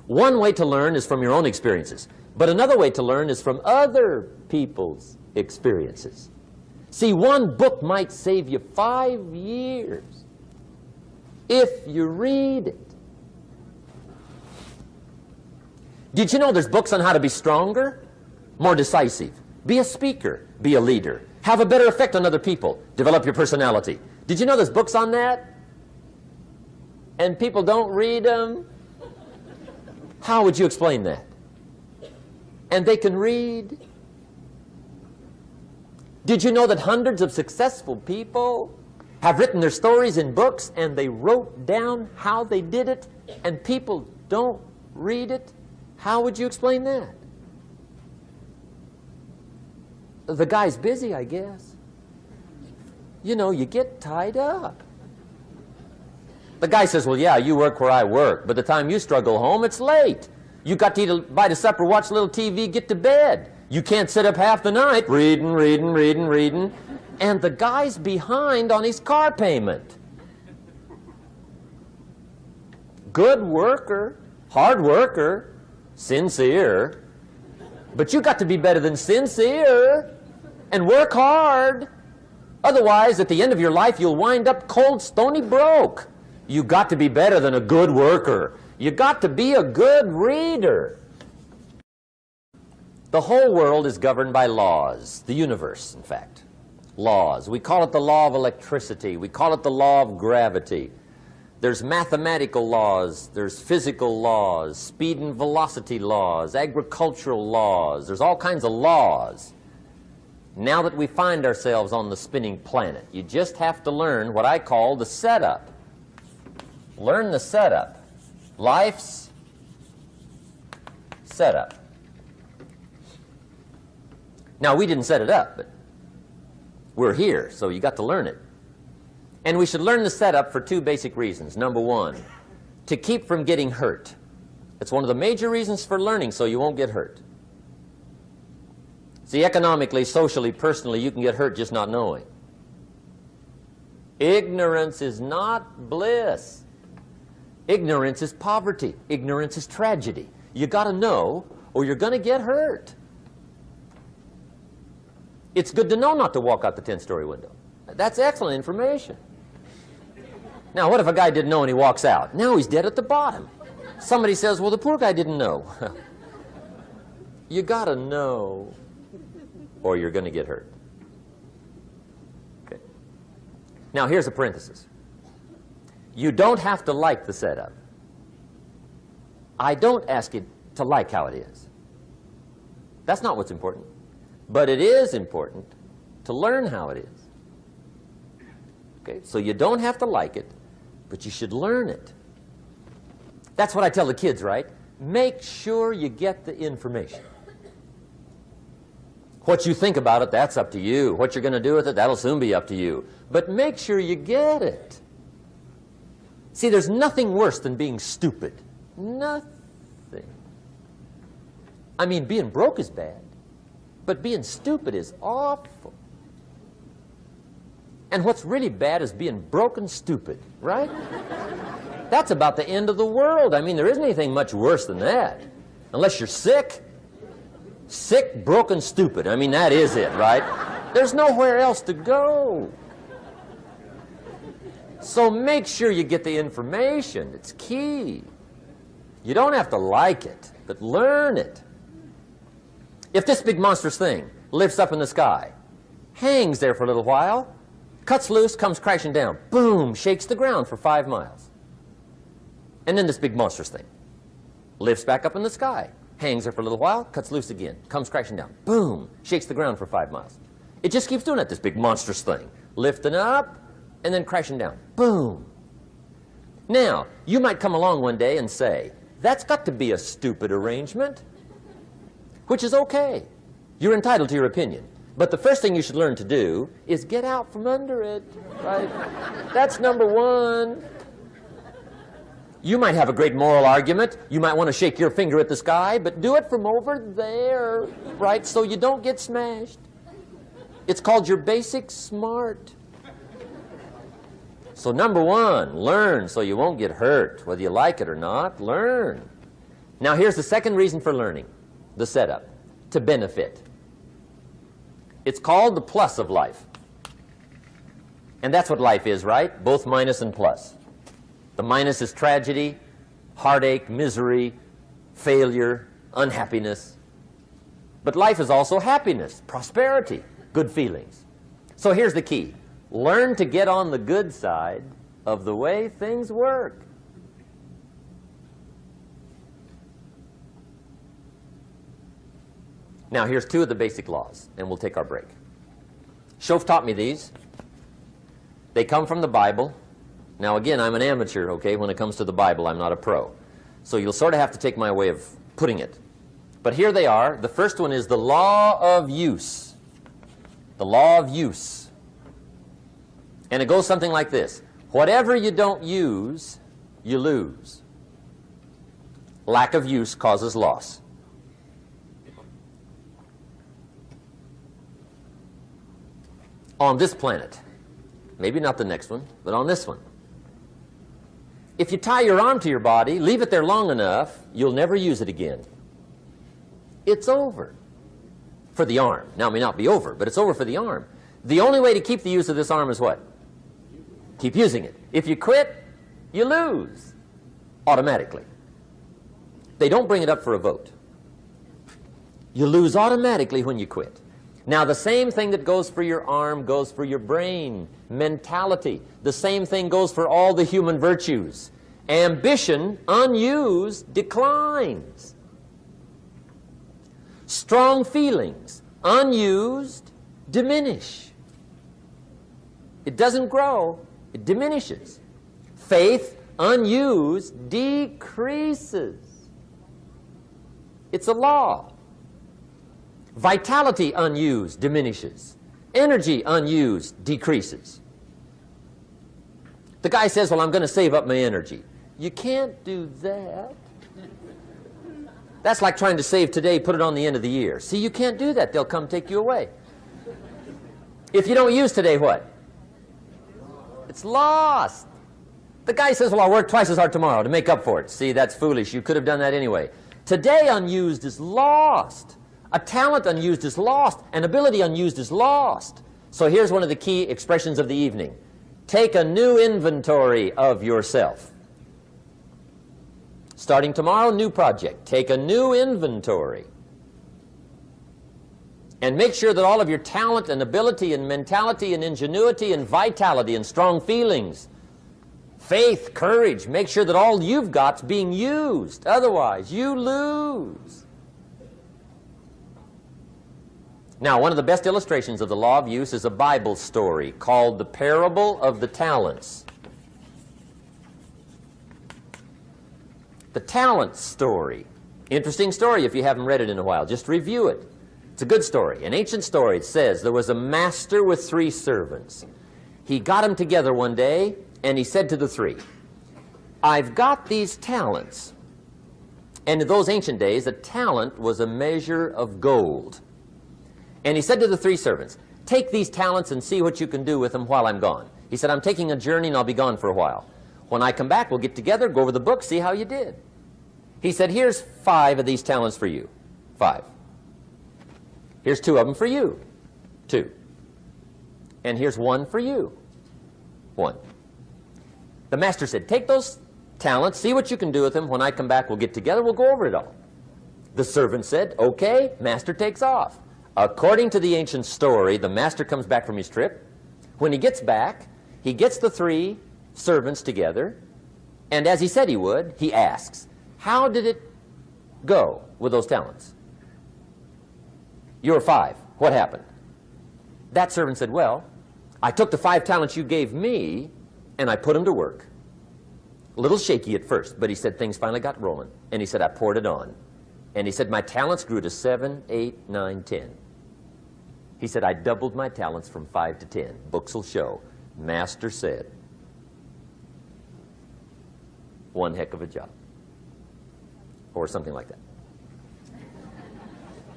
One way to learn is from your own experiences, but another way to learn is from other people's experiences. See, one book might save you 5 years if you read it. Did you know there's books on how to be stronger, more decisive, be a speaker, be a leader, have a better effect on other people, develop your personality? Did you know there's books on that? And people don't read them? How would you explain that? And they can read? Did you know that hundreds of successful people have written their stories in books and they wrote down how they did it and people don't read it? How would you explain that? The guy's busy, I guess. You know, you get tied up. The guy says, well, yeah, you work where I work, but the time you struggle home, it's late. You got to eat, bite a supper, watch a little TV, get to bed. You can't sit up half the night reading. And the guy's behind on his car payment. Good worker, hard worker, sincere. But you got to be better than sincere and work hard. Otherwise, at the end of your life, you'll wind up cold, stony broke. You got to be better than a good worker. You got to be a good reader. The whole world is governed by laws. The universe, in fact. Laws. We call it the law of electricity. We call it the law of gravity. There's mathematical laws. There's physical laws. Speed and velocity laws. Agricultural laws. There's all kinds of laws. Now that we find ourselves on the spinning planet, you just have to learn what I call the setup. Learn the setup. Life's setup. Now, we didn't set it up, but we're here, so you got to learn it. And we should learn the setup for 2 basic reasons. Number 1, to keep from getting hurt. It's one of the major reasons for learning, so you won't get hurt. See, economically, socially, personally, you can get hurt just not knowing. Ignorance is not bliss. Ignorance is poverty. Ignorance is tragedy. You got to know or you're going to get hurt. It's good to know not to walk out the 10-story window. That's excellent information. Now, what if a guy didn't know and he walks out? Now he's dead at the bottom. Somebody says, well, the poor guy didn't know. You got to know or you're going to get hurt. Okay. Now, here's a parenthesis. You don't have to like the setup. I don't ask you to like how it is. That's not what's important. But it is important to learn how it is. Okay? So you don't have to like it, but you should learn it. That's what I tell the kids, right? Make sure you get the information. What you think about it, that's up to you. What you're going to do with it, that'll soon be up to you. But make sure you get it. See, there's nothing worse than being stupid. Nothing. I mean, being broke is bad, but being stupid is awful. And what's really bad is being broken stupid, right? That's about the end of the world. I mean, there isn't anything much worse than that. Unless you're sick. Sick, broken, stupid. I mean, that is it, right? There's nowhere else to go. So make sure you get the information. It's key. You don't have to like it, but learn it. If this big monstrous thing lifts up in the sky, hangs there for a little while, cuts loose, comes crashing down, boom, shakes the ground for 5 miles. And then this big monstrous thing lifts back up in the sky, hangs there for a little while, cuts loose again, comes crashing down, boom, shakes the ground for 5 miles. It just keeps doing that, this big monstrous thing, lifting up and then crashing down, boom. Now, you might come along one day and say, that's got to be a stupid arrangement, which is okay. You're entitled to your opinion. But the first thing you should learn to do is get out from under it, right? That's number one. You might have a great moral argument. You might want to shake your finger at the sky, but do it from over there, right, so you don't get smashed. It's called your basic smart. So number one, learn so you won't get hurt. Whether you like it or not, learn. Now here's the second reason for learning, the setup, to benefit. It's called the plus of life. And that's what life is, right? Both minus and plus. The minus is tragedy, heartache, misery, failure, unhappiness. But life is also happiness, prosperity, good feelings. So here's the key. Learn to get on the good side of the way things work. Now, here's 2 of the basic laws, and we'll take our break. Shof taught me these. They come from the Bible. Now, again, I'm an amateur, okay? When it comes to the Bible, I'm not a pro. So you'll sort of have to take my way of putting it. But here they are. The first one is the law of use. The law of use. And it goes something like this. Whatever you don't use, you lose. Lack of use causes loss. On this planet, maybe not the next one, but on this one, if you tie your arm to your body, leave it there long enough, you'll never use it again. It's over for the arm. Now, it may not be over, but it's over for the arm. The only way to keep the use of this arm is what? Keep using it. If you quit, you lose automatically. They don't bring it up for a vote. You lose automatically when you quit. Now, the same thing that goes for your arm goes for your brain, mentality. The same thing goes for all the human virtues. Ambition, unused, declines. Strong feelings, unused, diminish. It doesn't grow, it diminishes. Faith, unused, decreases. It's a law. Vitality unused diminishes. Energy unused decreases. The guy says, well, I'm going to save up my energy. You can't do that. That's like trying to save today, put it on the end of the year. See, you can't do that. They'll come take you away. If you don't use today, what? It's lost. The guy says, well, I'll work twice as hard tomorrow to make up for it. See, that's foolish. You could have done that anyway. Today unused is lost. A talent unused is lost. An ability unused is lost. So here's one of the key expressions of the evening. Take a new inventory of yourself. Starting tomorrow, new project. Take a new inventory. And make sure that all of your talent and ability and mentality and ingenuity and vitality and strong feelings, faith, courage, make sure that all you've got's being used. Otherwise, you lose. Now, one of the best illustrations of the law of use is a Bible story called the Parable of the Talents. The talent story. Interesting story if you haven't read it in a while. Just review it. It's a good story. An ancient story. It says there was a master with 3 servants. He got them together one day and he said to the 3, I've got these talents. And in those ancient days, a talent was a measure of gold. And he said to the 3 servants, take these talents and see what you can do with them while I'm gone. He said, I'm taking a journey and I'll be gone for a while. When I come back, we'll get together, go over the book, see how you did. He said, here's 5 of these talents for you. 5. Here's 2 of them for you. 2. And here's 1 for you. 1. The master said, take those talents, see what you can do with them. When I come back, we'll get together, we'll go over it all. The servant said, okay, master takes off. According to the ancient story, the master comes back from his trip. When he gets back, he gets the 3 servants together, and as he said he would, he asks, how did it go with those talents? You were 5. What happened? That servant said, well, I took the 5 talents you gave me, and I put them to work. A little shaky at first, but he said things finally got rolling. And he said, I poured it on. And he said, my talents grew to 7, 8, 9, 10. He said, I doubled my talents from 5 to 10. Books will show. Master said, one heck of a job. Or something like that.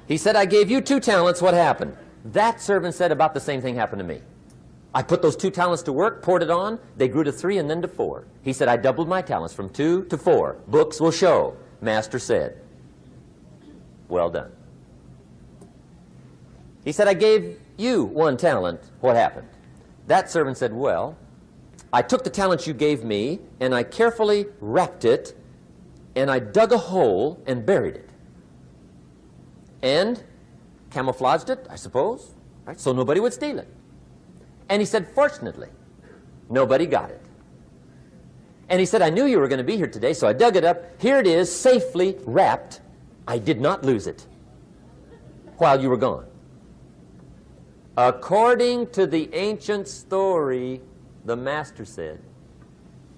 He said, I gave you 2 talents. What happened? That servant said, about the same thing happened to me. I put those 2 talents to work, poured it on. They grew to 3 and then to 4. He said, I doubled my talents from 2 to 4. Books will show. Master said, well done. He said, I gave you 1 talent. What happened? That servant said, well, I took the talent you gave me, and I carefully wrapped it, and I dug a hole and buried it. And camouflaged it, I suppose, right? So nobody would steal it. And he said, fortunately, nobody got it. And he said, I knew you were going to be here today, so I dug it up. Here it is, safely wrapped. I did not lose it while you were gone. According to the ancient story, the master said,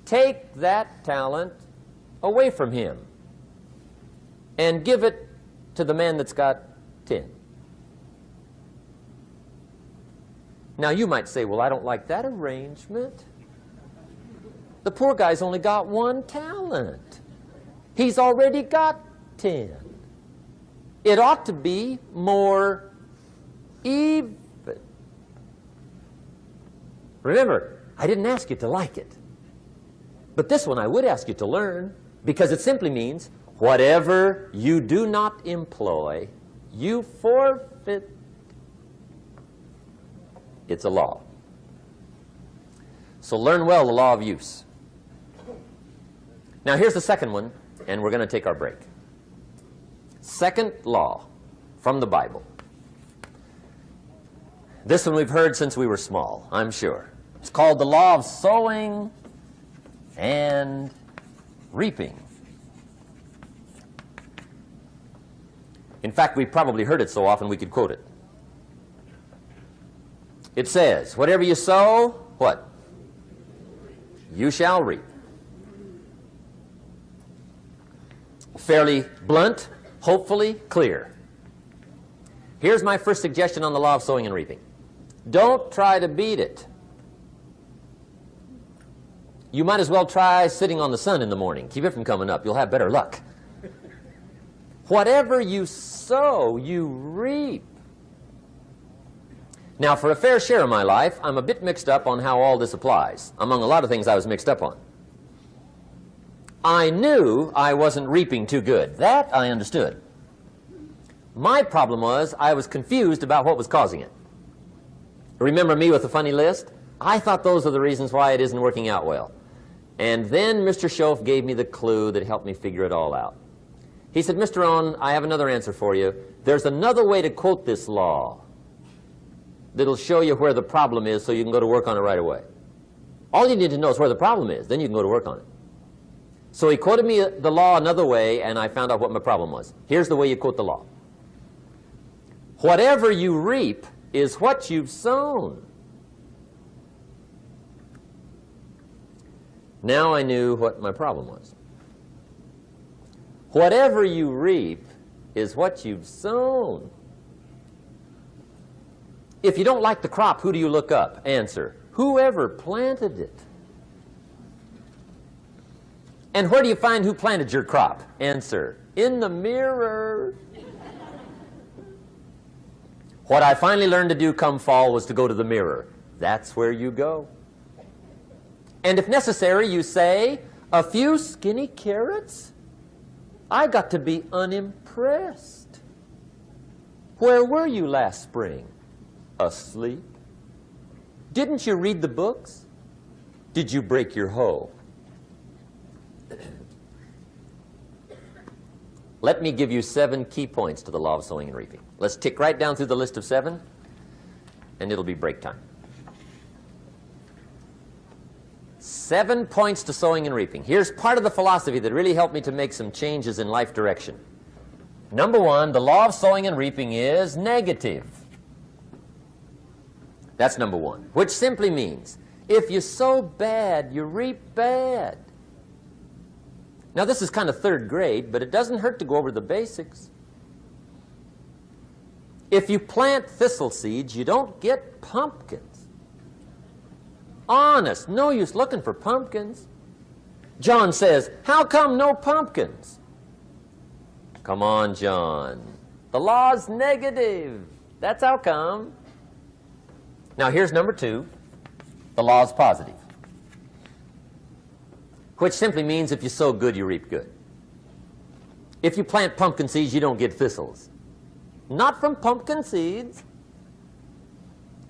take that talent away from him and give it to the man that's got 10. Now you might say, well, I don't like that arrangement. The poor guy's only got 1 talent. He's already got 10. It ought to be more even. Remember, I didn't ask you to like it. But this one I would ask you to learn, because it simply means whatever you do not employ, you forfeit. It's a law. So learn well the law of use. Now here's the second one, and we're going to take our break. Second law from the Bible. This one we've heard since we were small, I'm sure. It's called the law of sowing and reaping. In fact, we've probably heard it so often we could quote it. It says, whatever you sow, what? You shall reap. Fairly blunt, hopefully clear. Here's my first suggestion on the law of sowing and reaping. Don't try to beat it. You might as well try sitting on the sun in the morning. Keep it from coming up. You'll have better luck. Whatever you sow, you reap. Now, for a fair share of my life, I'm a bit mixed up on how all this applies. Among a lot of things I was mixed up on. I knew I wasn't reaping too good. That I understood. My problem was I was confused about what was causing it. Remember me with the funny list? I thought those are the reasons why it isn't working out well. And then Mr. Schoaf gave me the clue that helped me figure it all out. He said, Mr. Owen, I have another answer for you. There's another way to quote this law that'll show you where the problem is so you can go to work on it right away. All you need to know is where the problem is. Then you can go to work on it. So he quoted me the law another way, and I found out what my problem was. Here's the way you quote the law. Whatever you reap is what you've sown. Now I knew what my problem was. Whatever you reap is what you've sown. If you don't like the crop, who do you look up? Answer, whoever planted it. And where do you find who planted your crop? Answer, in the mirror. What I finally learned to do come fall was to go to the mirror. That's where you go. And if necessary, you say, a few skinny carrots? I got to be unimpressed. Where were you last spring? Asleep. Didn't you read the books? Did you break your hoe? Let me give you 7 key points to the law of sowing and reaping. Let's tick right down through the list of 7, and it'll be break time. 7 points to sowing and reaping. Here's part of the philosophy that really helped me to make some changes in life direction. Number 1, the law of sowing and reaping is negative. That's number 1, which simply means if you sow bad, you reap bad. Now, this is kind of 3rd grade, but it doesn't hurt to go over the basics. If you plant thistle seeds, you don't get pumpkins. Honest, no use looking for pumpkins. John says, how come no pumpkins? Come on, John. The law's negative. That's how come. Now, here's number 2. The law's positive, which simply means if you sow good, you reap good. If you plant pumpkin seeds, you don't get thistles. Not from pumpkin seeds.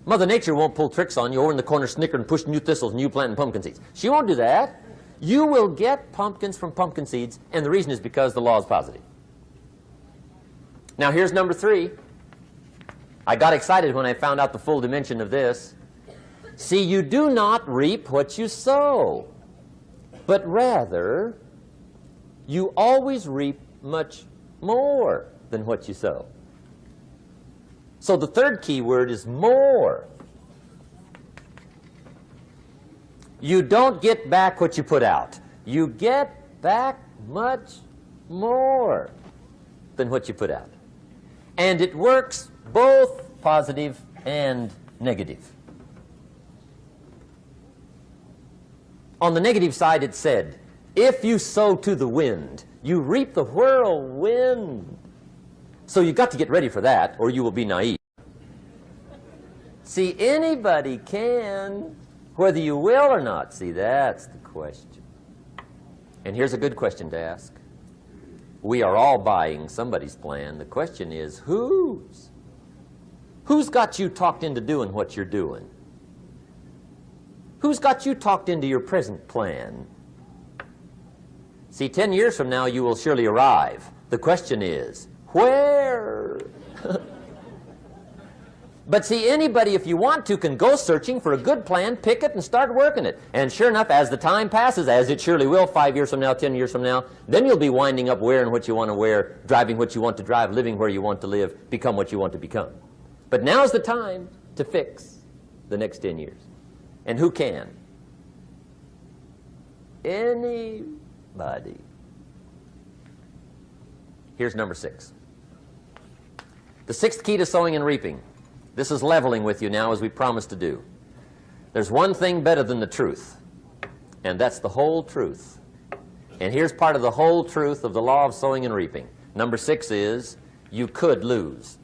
Mother Nature won't pull tricks on you over in the corner snickering, pushing you thistles and you planting pumpkin seeds. She won't do that. You will get pumpkins from pumpkin seeds, and the reason is because the law is positive. Now, here's number 3. I got excited when I found out the full dimension of this. See, you do not reap what you sow, but rather, you always reap much more than what you sow. So the 3rd key word is more. You don't get back what you put out. You get back much more than what you put out. And it works both positive and negative. On the negative side, it said, if you sow to the wind, you reap the whirlwind. So you've got to get ready for that, or you will be naive. See, anybody can, whether you will or not. See, that's the question. And here's a good question to ask. We are all buying somebody's plan. The question is, whose? Who's got you talked into doing what you're doing? Who's got you talked into your present plan? See, 10 years from now, you will surely arrive. The question is, where? But see, anybody, if you want to, can go searching for a good plan, pick it, and start working it. And sure enough, as the time passes, as it surely will 5 years from now, 10 years from now, then you'll be winding up wearing what you want to wear, driving what you want to drive, living where you want to live, become what you want to become. But now's the time to fix the next 10 years. And who can? Anybody. Here's number 6. The 6th key to sowing and reaping. This is leveling with you now, as we promised to do. There's one thing better than the truth, and that's the whole truth. And here's part of the whole truth of the law of sowing and reaping. Number 6 is, you could lose.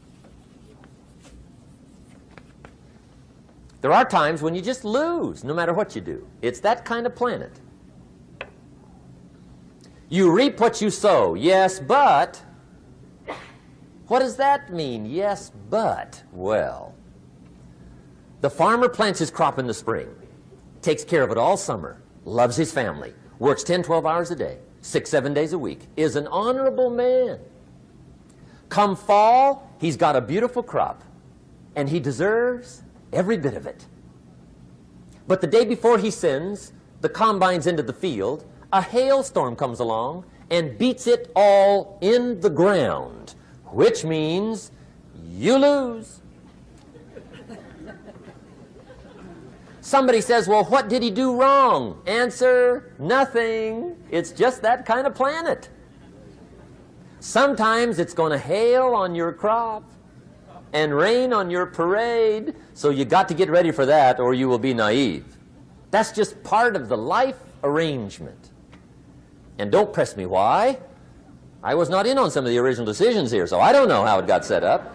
There are times when you just lose, no matter what you do. It's that kind of planet. You reap what you sow, yes, but... What does that mean, yes, but? Well, the farmer plants his crop in the spring, takes care of it all summer, loves his family, works 10, 12 hours a day, 6, 7 days a week, is an honorable man. Come fall, he's got a beautiful crop, and he deserves every bit of it. But the day before he sends the combines into the field, a hailstorm comes along and beats it all in the ground, which means you lose. Somebody says, well, what did he do wrong? Answer, nothing. It's just that kind of planet. Sometimes it's going to hail on your crop and rain on your parade, so you got to get ready for that or you will be naive. That's just part of the life arrangement. And don't press me why. I was not in on some of the original decisions here, so I don't know how it got set up.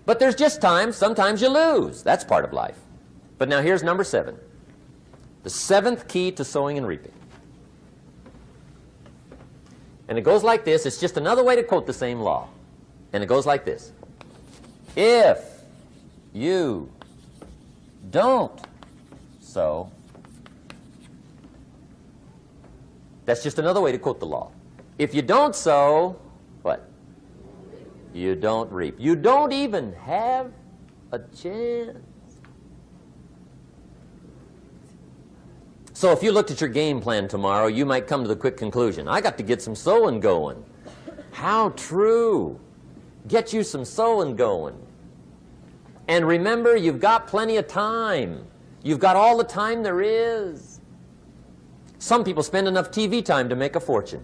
But there's just times, sometimes you lose. That's part of life. But now here's number 7. The 7th key to sowing and reaping. And it goes like this. It's just another way to quote the same law. And it goes like this. If you don't sow, that's just another way to quote the law. If you don't sow, what? You don't reap. You don't even have a chance. So if you looked at your game plan tomorrow, you might come to the quick conclusion, I got to get some sowing going. How true. Get you some sowing going. And remember, you've got plenty of time. You've got all the time there is. Some people spend enough TV time to make a fortune.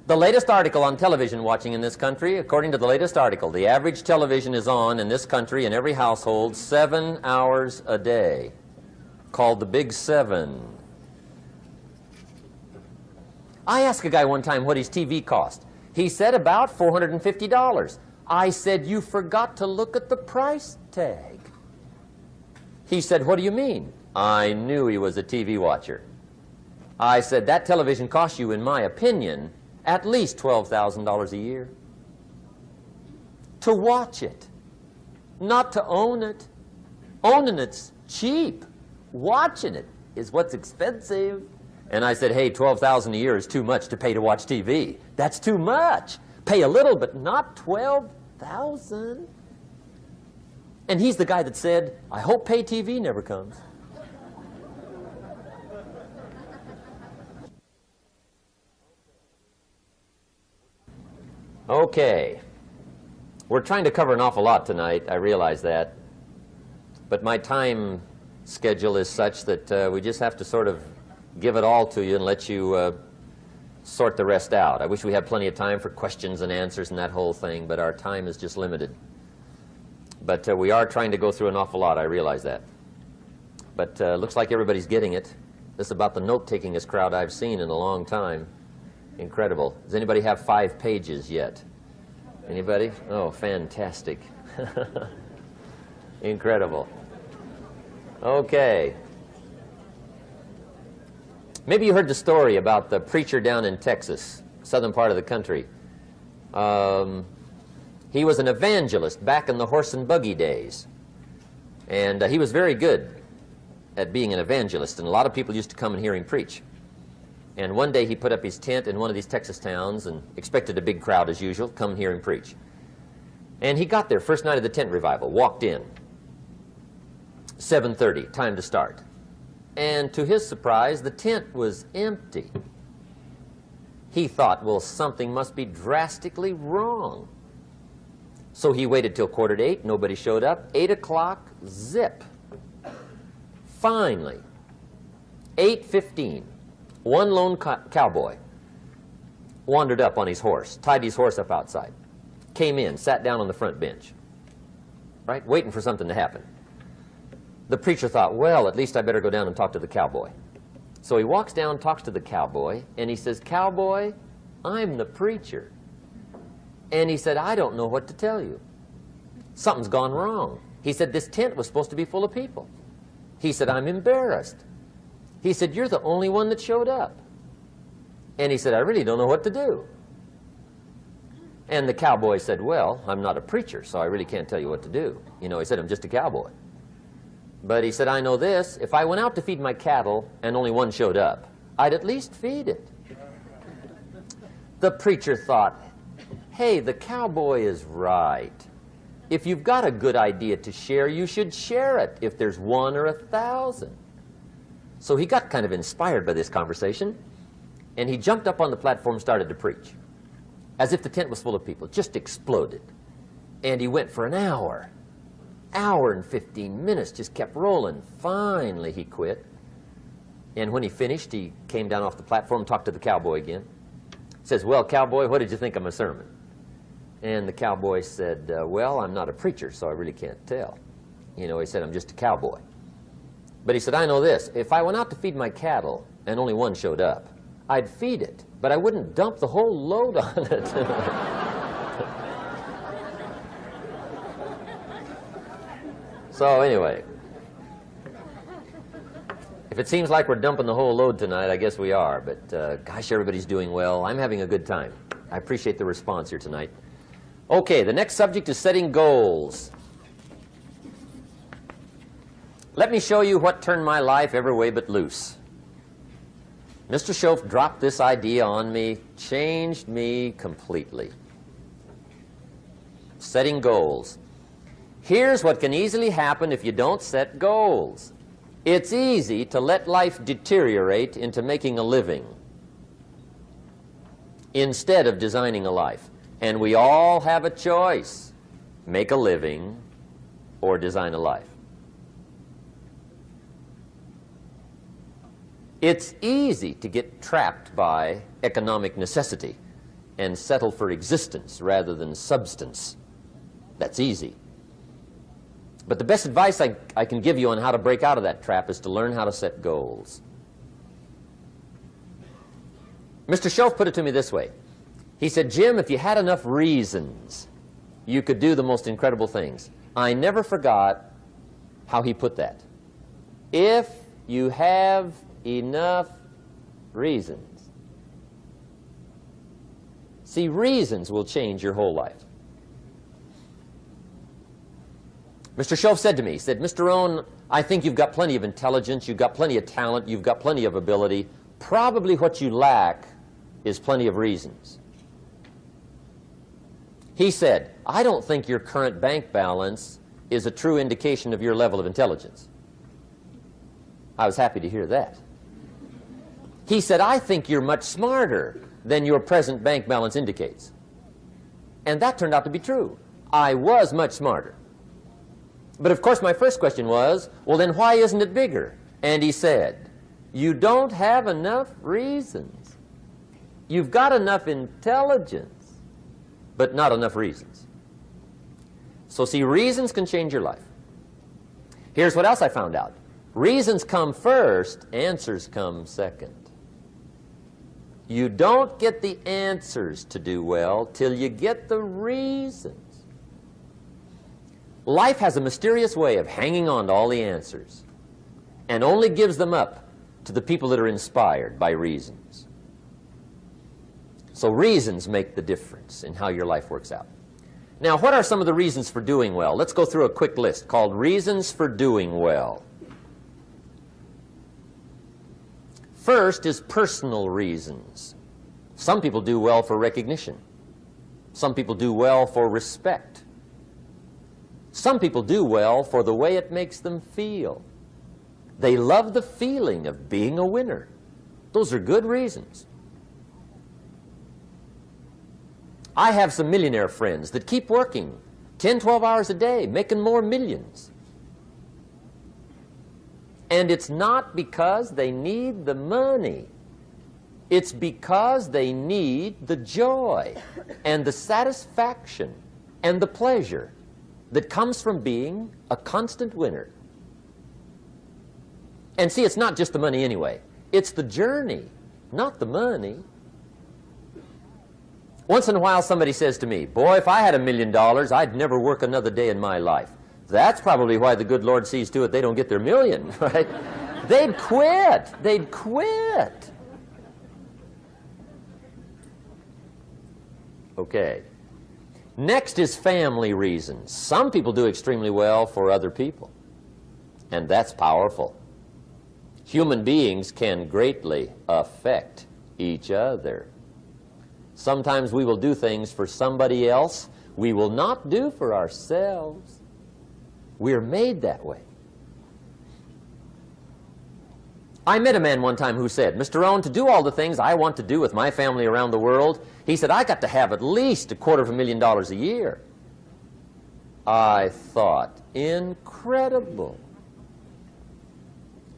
The latest article on television watching in this country, according to the latest article, the average television is on in this country in every household 7 hours a day, called the Big 7. I asked a guy one time what his TV cost. He said about $450. I said, you forgot to look at the price tag. He said, what do you mean? I knew he was a TV watcher. I said, that television costs you, in my opinion, at least $12,000 a year. To watch it, not to own it. Owning it's cheap. Watching it is what's expensive. And I said, hey, $12,000 a year is too much to pay to watch TV. That's too much. Pay a little, but not $12,000. And he's the guy that said, I hope pay TV never comes. Okay. We're trying to cover an awful lot tonight, I realize that. But my time schedule is such that we just have to sort of give it all to you and let you sort the rest out. I wish we had plenty of time for questions and answers and that whole thing, but our time is just limited. But we are trying to go through an awful lot, I realize that. But looks like everybody's getting it. This is about the note-takingest crowd I've seen in a long time. Incredible. Does anybody have 5 pages yet? Anybody? Oh, fantastic. Incredible. Okay. Maybe you heard the story about the preacher down in Texas, southern part of the country. He was an evangelist back in the horse and buggy days. And he was very good at being an evangelist, and a lot of people used to come and hear him preach. And one day he put up his tent in one of these Texas towns and expected a big crowd as usual, come hear him preach. And he got there first night of the tent revival, walked in. 7:30, time to start. And to his surprise, the tent was empty. He thought, well, something must be drastically wrong. So he waited till 7:45, nobody showed up. 8 o'clock, zip. Finally, 8:15, one lone cowboy wandered up on his horse, tied his horse up outside, came in, sat down on the front bench, right, waiting for something to happen. The preacher thought, well, at least I better go down and talk to the cowboy. So he walks down, talks to the cowboy, and he says, cowboy, I'm the preacher. And he said, I don't know what to tell you. Something's gone wrong. He said, this tent was supposed to be full of people. He said, I'm embarrassed. He said, you're the only one that showed up. And he said, I really don't know what to do. And the cowboy said, well, I'm not a preacher, so I really can't tell you what to do. You know, he said, I'm just a cowboy. But he said, I know this, if I went out to feed my cattle and only one showed up, I'd at least feed it. The preacher thought, hey, the cowboy is right. If you've got a good idea to share, you should share it, if there's 1 or 1,000. So he got kind of inspired by this conversation, and he jumped up on the platform and started to preach, as if the tent was full of people, just exploded. And he went for an hour and 15 minutes, just kept rolling. Finally, he quit. And when he finished, he came down off the platform, talked to the cowboy again. Says, well, cowboy, what did you think of my sermon? And the cowboy said, well, I'm not a preacher, so I really can't tell. You know, he said, I'm just a cowboy. But he said, I know this. If I went out to feed my cattle and only one showed up, I'd feed it, but I wouldn't dump the whole load on it. So anyway, if it seems like we're dumping the whole load tonight, I guess we are. But gosh, everybody's doing well. I'm having a good time. I appreciate the response here tonight. Okay, the next subject is setting goals. Let me show you what turned my life every way but loose. Mr. Schoaf dropped this idea on me, changed me completely. Setting goals. Here's what can easily happen if you don't set goals. It's easy to let life deteriorate into making a living instead of designing a life. And we all have a choice: make a living or design a life. It's easy to get trapped by economic necessity and settle for existence rather than substance. That's easy. But the best advice I can give you on how to break out of that trap is to learn how to set goals. Mr. Schoaf put it to me this way. He said, Jim, if you had enough reasons, you could do the most incredible things. I never forgot how he put that. If you have enough reasons. See, reasons will change your whole life. Mr. Schoaf said to me, he said, Mr. Rohn, I think you've got plenty of intelligence, you've got plenty of talent, you've got plenty of ability. Probably what you lack is plenty of reasons. He said, I don't think your current bank balance is a true indication of your level of intelligence. I was happy to hear that. He said, I think you're much smarter than your present bank balance indicates. And that turned out to be true. I was much smarter. But of course my first question was, well then why isn't it bigger? And he said, you don't have enough reasons. You've got enough intelligence, but not enough reasons. So see, reasons can change your life. Here's what else I found out. Reasons come first, answers come second. You don't get the answers to do well till you get the reasons. Life has a mysterious way of hanging on to all the answers and only gives them up to the people that are inspired by reasons. So reasons make the difference in how your life works out. Now, what are some of the reasons for doing well? Let's go through a quick list called Reasons for Doing Well. First is personal reasons. Some people do well for recognition. Some people do well for respect. Some people do well for the way it makes them feel. They love the feeling of being a winner. Those are good reasons. I have some millionaire friends that keep working 10, 12 hours a day, making more millions. And it's not because they need the money. It's because they need the joy and the satisfaction and the pleasure that comes from being a constant winner. And see, it's not just the money anyway. It's the journey, not the money. Once in a while somebody says to me, boy, if I had $1 million, I'd never work another day in my life. That's probably why the good Lord sees to it they don't get their million, right? They'd quit. They'd quit. Okay. Next is family reasons. Some people do extremely well for other people, and that's powerful. Human beings can greatly affect each other. Sometimes we will do things for somebody else we will not do for ourselves. We're made that way. I met a man one time who said, Mr. Rohn, to do all the things I want to do with my family around the world, he said, I got to have at least $250,000 a year. I thought, incredible.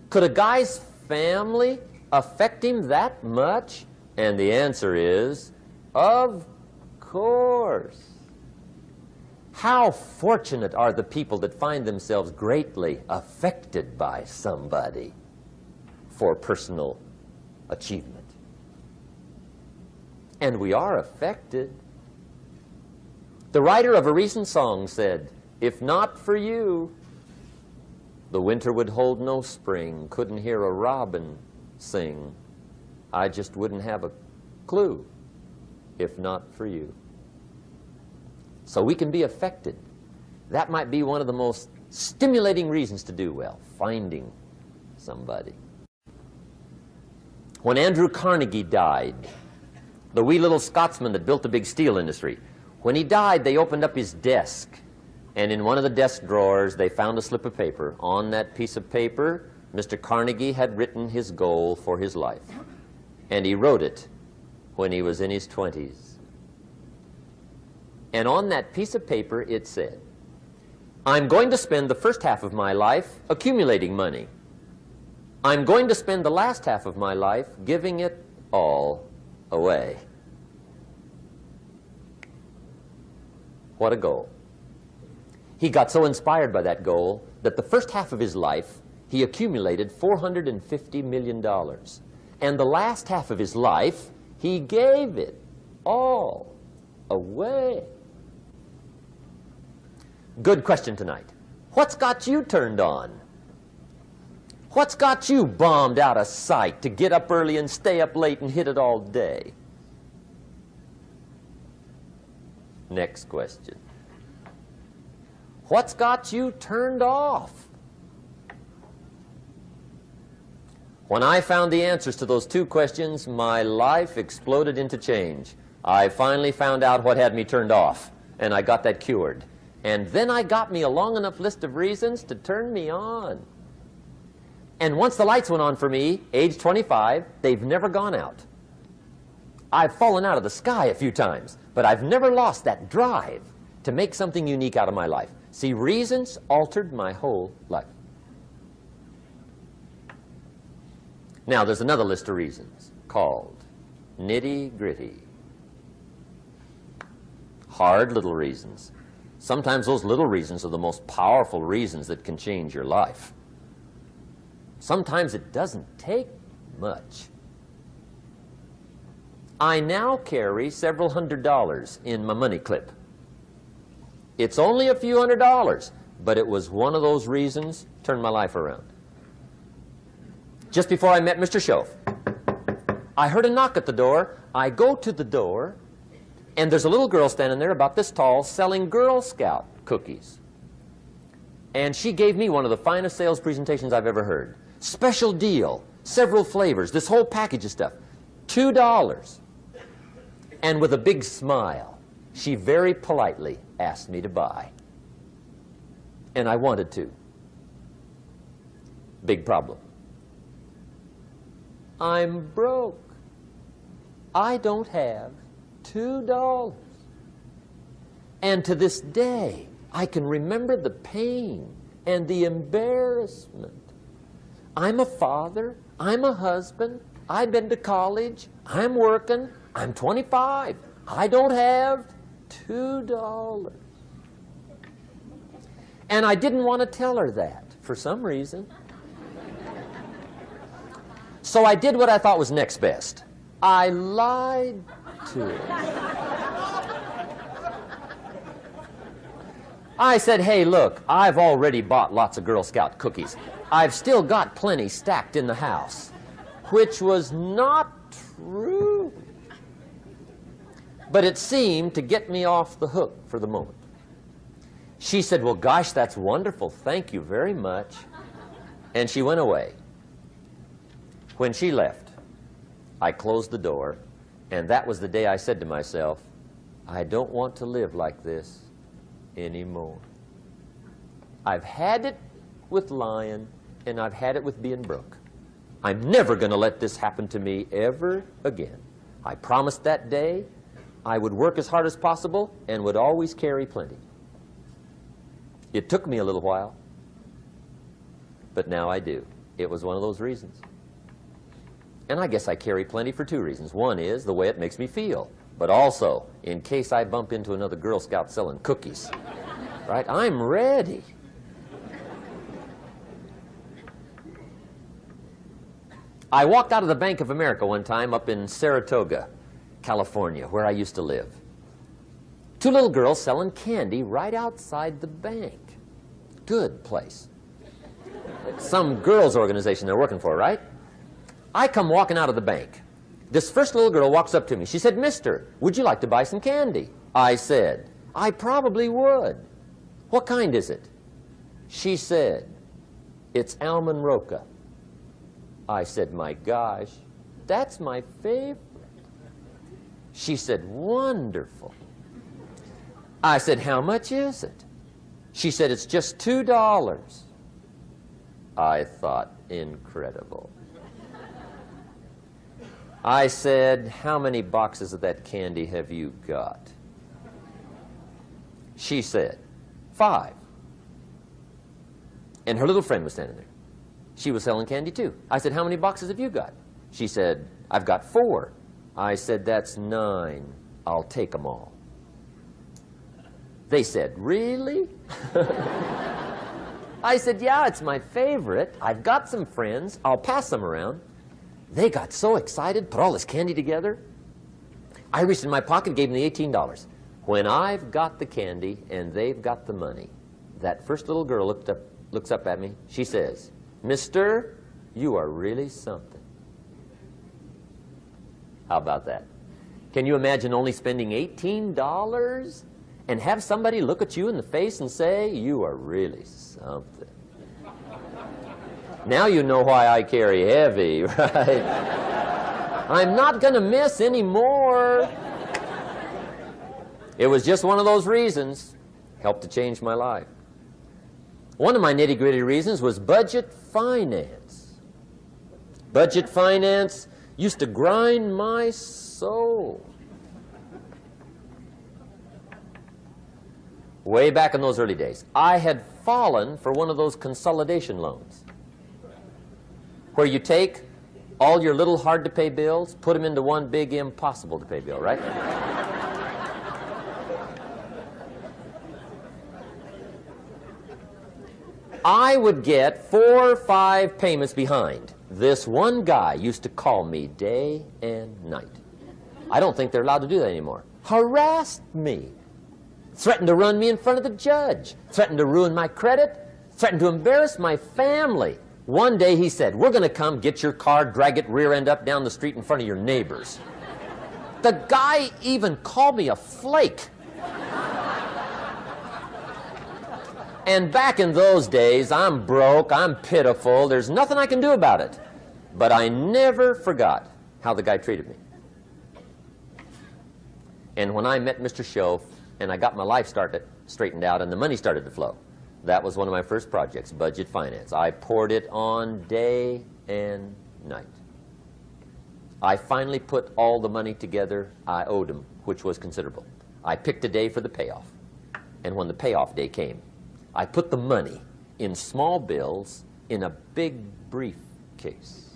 Could a guy's family affect him that much? And the answer is, of course. How fortunate are the people that find themselves greatly affected by somebody for personal achievement. And we are affected. The writer of a recent song said, "If not for you, the winter would hold no spring, couldn't hear a robin sing. I just wouldn't have a clue if not for you." So we can be affected. That might be one of the most stimulating reasons to do well, finding somebody. When Andrew Carnegie died, the wee little Scotsman that built the big steel industry, when he died, they opened up his desk, and in one of the desk drawers, they found a slip of paper. On that piece of paper, Mr. Carnegie had written his goal for his life, and he wrote it when he was in his 20s. And on that piece of paper, it said, "I'm going to spend the first half of my life accumulating money. I'm going to spend the last half of my life giving it all away." What a goal. He got so inspired by that goal that the first half of his life, he accumulated $450 million. And the last half of his life, he gave it all away. Good question tonight. What's got you turned on? What's got you bombed out of sight to get up early and stay up late and hit it all day? Next question. What's got you turned off? When I found the answers to those two questions, my life exploded into change. I finally found out what had me turned off, and I got that cured. And then I got me a long enough list of reasons to turn me on. And once the lights went on for me, age 25, they've never gone out. I've fallen out of the sky a few times, but I've never lost that drive to make something unique out of my life. See, reasons altered my whole life. Now, there's another list of reasons called nitty-gritty. Hard little reasons. Sometimes those little reasons are the most powerful reasons that can change your life. Sometimes it doesn't take much. I now carry several $100s in my money clip. It's only a few $100s, but it was one of those reasons turned my life around. Just before I met Mr. Schoaf, I heard a knock at the door. I go to the door, and there's a little girl standing there about this tall selling Girl Scout cookies. And she gave me one of the finest sales presentations I've ever heard. Special deal, several flavors, this whole package of stuff, $2. And with a big smile, she very politely asked me to buy. And I wanted to. Big problem. I'm broke. I don't have $2. And to this day, I can remember the pain and the embarrassment. I'm a father. I'm a husband. I've been to college. I'm working. I'm 25. I don't have $2. And I didn't want to tell her that for some reason. So I did what I thought was next best. I lied to her. I said, "Hey, look, I've already bought lots of Girl Scout cookies. I've still got plenty stacked in the house," which was not true. But it seemed to get me off the hook for the moment. She said, "Well, gosh, that's wonderful. Thank you very much." And she went away. When she left, I closed the door, and that was the day I said to myself, I don't want to live like this anymore. I've had it with lying, and I've had it with being broke. I'm never going to let this happen to me ever again. I promised that day I would work as hard as possible and would always carry plenty. It took me a little while, but now I do. It was one of those reasons. And I guess I carry plenty for two reasons. One is the way it makes me feel, but also in case I bump into another Girl Scout selling cookies. Right? I'm ready. I walked out of the Bank of America one time up in Saratoga, California, where I used to live. Two little girls selling candy right outside the bank. Good place. Some girls' organization they're working for, right? I come walking out of the bank. This first little girl walks up to me. She said, "Mister, would you like to buy some candy?" I said, "I probably would." "What kind is it?" She said, "It's almond roca." I said, "My gosh, that's my favorite." She said, "Wonderful." I said, "How much is it?" She said, "It's just $2. I thought, incredible. I said, "How many boxes of that candy have you got?" She said, 5. And her little friend was standing there. She was selling candy too. I said, "How many boxes have you got?" She said, "I've got 4. I said, "That's 9. I'll take them all." They said, "Really?" I said, "Yeah, it's my favorite. I've got some friends. I'll pass them around." They got so excited, put all this candy together. I reached in my pocket, gave them the $18. When I've got the candy and they've got the money, that first little girl looks up at me. She says, "Mister, you are really something." How about that? Can you imagine only spending $18 and have somebody look at you in the face and say, "You are really something"? Now you know why I carry heavy, right? I'm not going to miss anymore. It was just one of those reasons. Helped to change my life. One of my nitty-gritty reasons was budget finance. Budget finance used to grind my soul. Way back in those early days, I had fallen for one of those consolidation loans, where you take all your little hard-to-pay bills, put them into one big impossible-to-pay bill, right? I would get 4 or 5 payments behind. This one guy used to call me day and night. I don't think they're allowed to do that anymore. Harassed me. Threatened to run me in front of the judge. Threatened to ruin my credit. Threatened to embarrass my family. One day he said, "We're going to come get your car, drag it rear end up down the street in front of your neighbors." The guy even called me a flake. And back in those days, I'm broke, I'm pitiful, there's nothing I can do about it. But I never forgot how the guy treated me. And when I met Mr. Schoaf and I got my life straightened out and the money started to flow, that was one of my first projects, budget finance. I poured it on day and night. I finally put all the money together I owed him, which was considerable. I picked a day for the payoff. And when the payoff day came, I put the money in small bills in a big briefcase.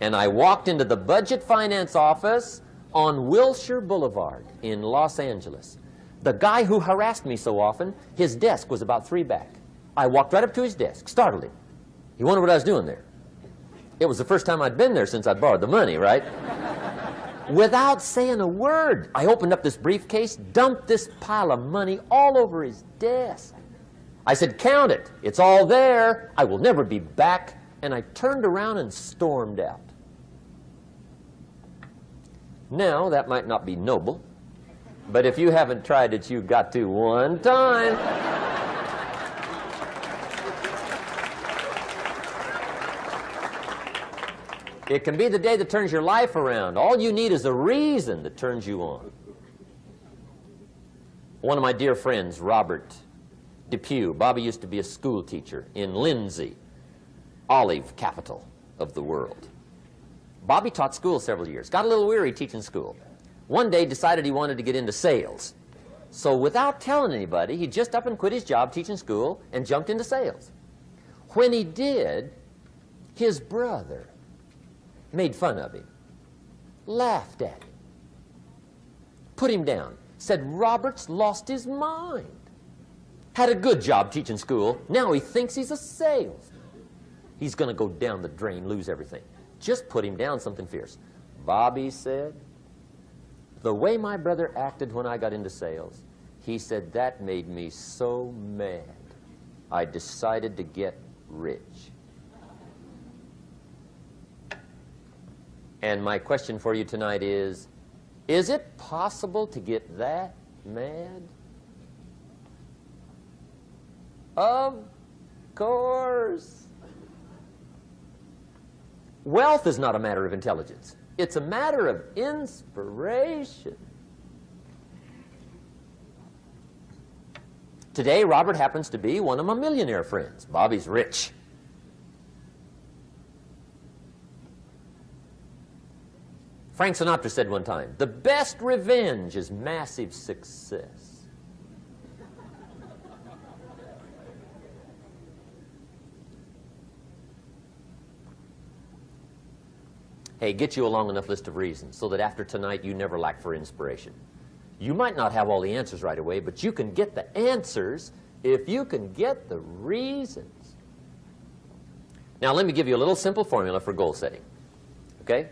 And I walked into the budget finance office on Wilshire Boulevard in Los Angeles. The guy who harassed me so often, his desk was about 3 back. I walked right up to his desk, startled him. He wondered what I was doing there. It was the first time I'd been there since I'd borrowed the money, right? Without saying a word, I opened up this briefcase, dumped this pile of money all over his desk. I said, "Count it. It's all there. I will never be back." And I turned around and stormed out. Now, that might not be noble, but if you haven't tried it, you've got to one time. It can be the day that turns your life around. All you need is a reason that turns you on. One of my dear friends, Robert Depew, Bobby used to be a school teacher in Lindsay, olive capital of the world. Bobby taught school several years, got a little weary teaching school. One day decided he wanted to get into sales. So without telling anybody, he just up and quit his job teaching school and jumped into sales. When he did, His brother made fun of him, laughed at him, put him down, said Robert's lost his mind. Had a good job teaching school. Now he thinks he's a salesman. He's going to go down the drain, lose everything. Just put him down something fierce. Bobby said, the way my brother acted when I got into sales, he said, that made me so mad. I decided to get rich. And my question for you tonight is it possible to get that mad? Of course. Wealth is not a matter of intelligence. It's a matter of inspiration. Today, Robert happens to be one of my millionaire friends. Bobby's rich. Frank Sinatra said one time, the best revenge is massive success. Hey, get you a long enough list of reasons so that after tonight you never lack for inspiration. You might not have all the answers right away, but you can get the answers if you can get the reasons. Now, let me give you a little simple formula for goal setting. Okay?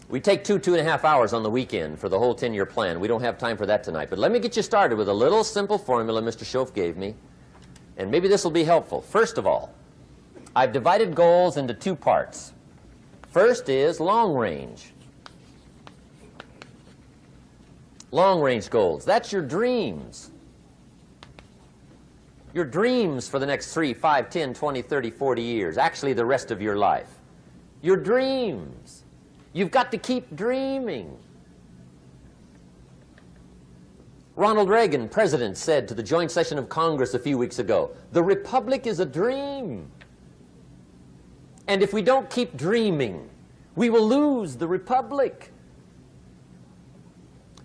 We take 2.5 hours on the weekend for the whole 10-year plan. We don't have time for that tonight. But let me get you started with a little simple formula Mr. Schoaf gave me. And maybe this will be helpful. First of all, I've divided goals into two parts. First is long range. Long range goals. That's your dreams. Your dreams for the next 3, 5, 10, 20, 30, 40 years. Actually, the rest of your life. Your dreams. You've got to keep dreaming. Ronald Reagan, president, said to the joint session of Congress a few weeks ago, the Republic is a dream. And if we don't keep dreaming, we will lose the Republic.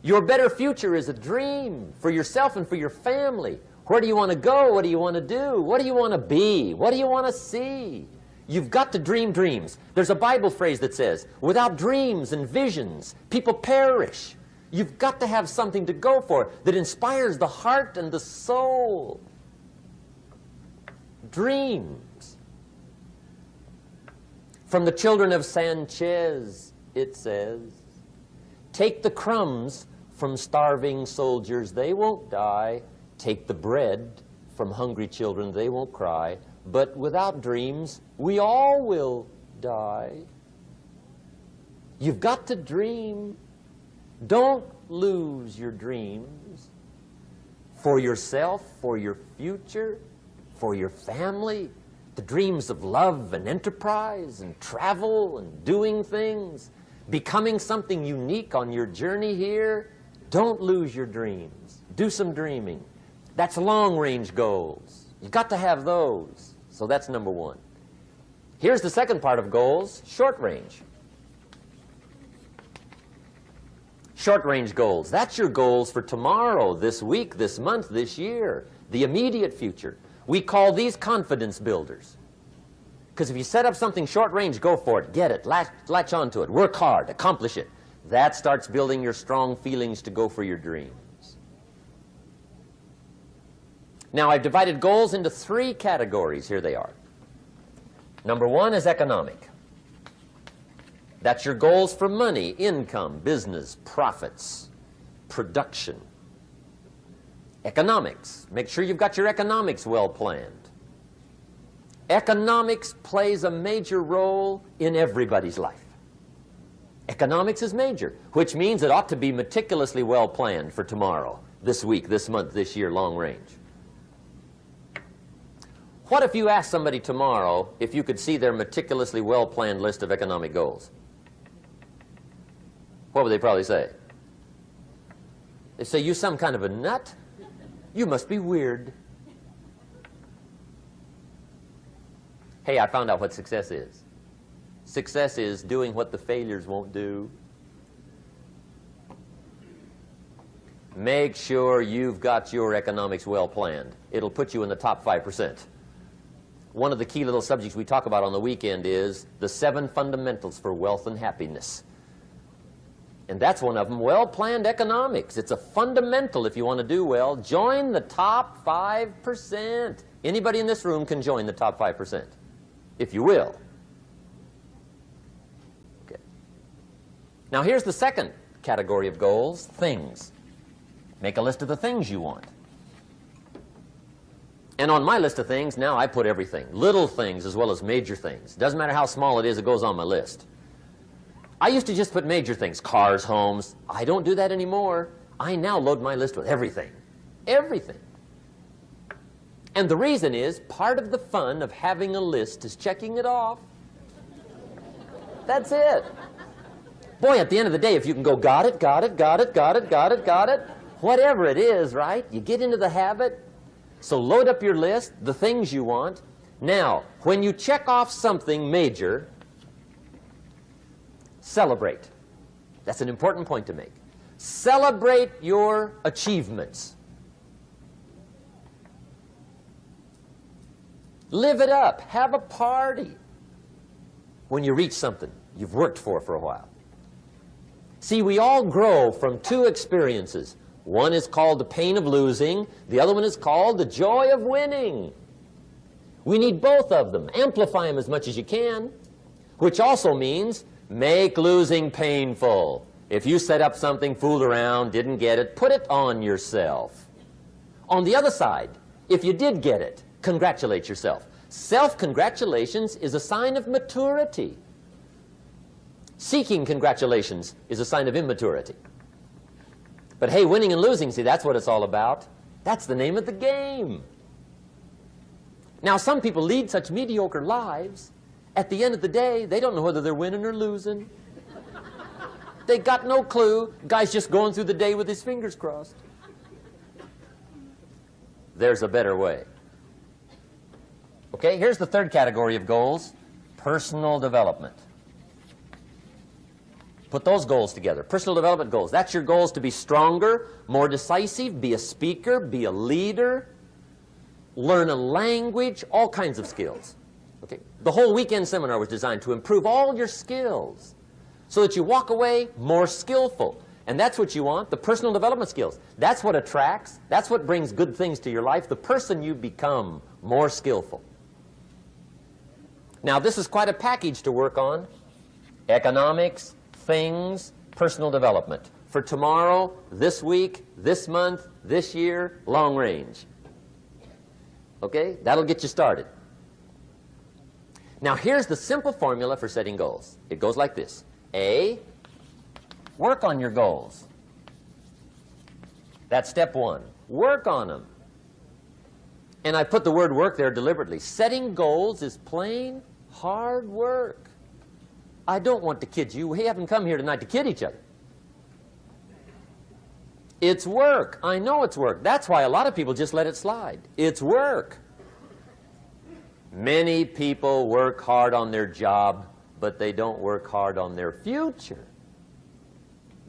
Your better future is a dream for yourself and for your family. Where do you want to go? What do you want to do? What do you want to be? What do you want to see? You've got to dream dreams. There's a Bible phrase that says, without dreams and visions, people perish. You've got to have something to go for that inspires the heart and the soul. Dreams. From the children of Sanchez, it says, take the crumbs from starving soldiers, they won't die. Take the bread from hungry children, they won't cry. But without dreams, we all will die. You've got to dream. Don't lose your dreams for yourself, for your future, for your family. The dreams of love and enterprise and travel and doing things, becoming something unique on your journey here. Don't lose your dreams. Do some dreaming. That's long-range goals. You've got to have those. So that's number one. Here's the second part of goals, short range. Short-range goals. That's your goals for tomorrow, this week, this month, this year, the immediate future. We call these confidence builders. Because if you set up something short-range, go for it, get it, latch onto it, work hard, accomplish it. That starts building your strong feelings to go for your dreams. Now, I've divided goals into 3 categories. Here they are. Number 1 is economic. That's your goals for money, income, business, profits, production. Economics. Make sure you've got your economics well planned. Economics plays a major role in everybody's life. Economics is major, which means it ought to be meticulously well planned for tomorrow, this week, this month, this year, long range. What if you asked somebody tomorrow if you could see their meticulously well-planned list of economic goals? What would they probably say? They say, you some kind of a nut? You must be weird. Hey, I found out what success is. Success is doing what the failures won't do. Make sure you've got your economics well planned. It'll put you in the top 5%. one of the key little subjects we talk about on the weekend is the 7 fundamentals for wealth and happiness. And that's one of them, well-planned economics. It's a fundamental if you want to do well. Join the top 5%. Anybody in this room can join the top 5%, if you will. Okay. Now here's the second category of goals, things. Make a list of the things you want. And on my list of things, now I put everything. Little things as well as major things. Doesn't matter how small it is, it goes on my list. I used to just put major things, cars, homes. I don't do that anymore. I now load my list with everything. Everything. And the reason is, part of the fun of having a list is checking it off. That's it. Boy, at the end of the day, if you can go, got it, got it, got it, got it, got it, got it, whatever it is, right? You get into the habit. So load up your list, the things you want. Now, when you check off something major, celebrate. That's an important point to make. Celebrate your achievements. Live it up. Have a party when you reach something you've worked for a while. See, we all grow from 2 experiences. One is called the pain of losing. The other one is called the joy of winning. We need both of them. Amplify them as much as you can, which also means make losing painful. If you set up something, fooled around, didn't get it, put it on yourself. On the other side, if you did get it, congratulate yourself. Self-congratulations is a sign of maturity. Seeking congratulations is a sign of immaturity. But hey, winning and losing, see, that's what it's all about. That's the name of the game. Now, some people lead such mediocre lives, at the end of the day, they don't know whether they're winning or losing. They got no clue. Guy's just going through the day with his fingers crossed. There's a better way. Okay, here's the third category of goals, personal development. Put those goals together. Personal development goals. That's your goals to be stronger, more decisive, be a speaker, be a leader, learn a language, all kinds of skills. Okay? The whole weekend seminar was designed to improve all your skills so that you walk away more skillful. And that's what you want, the personal development skills. That's what attracts, that's what brings good things to your life, the person you become more skillful. Now, this is quite a package to work on. Economics, things, personal development. For tomorrow, this week, this month, this year, long range. Okay? That'll get you started. Now, here's the simple formula for setting goals. It goes like this. A, work on your goals. That's step 1. Work on them. And I put the word work there deliberately. Setting goals is plain hard work. I don't want to kid you. We haven't come here tonight to kid each other. It's work. I know it's work. That's why a lot of people just let it slide. It's work. Many people work hard on their job, but they don't work hard on their future.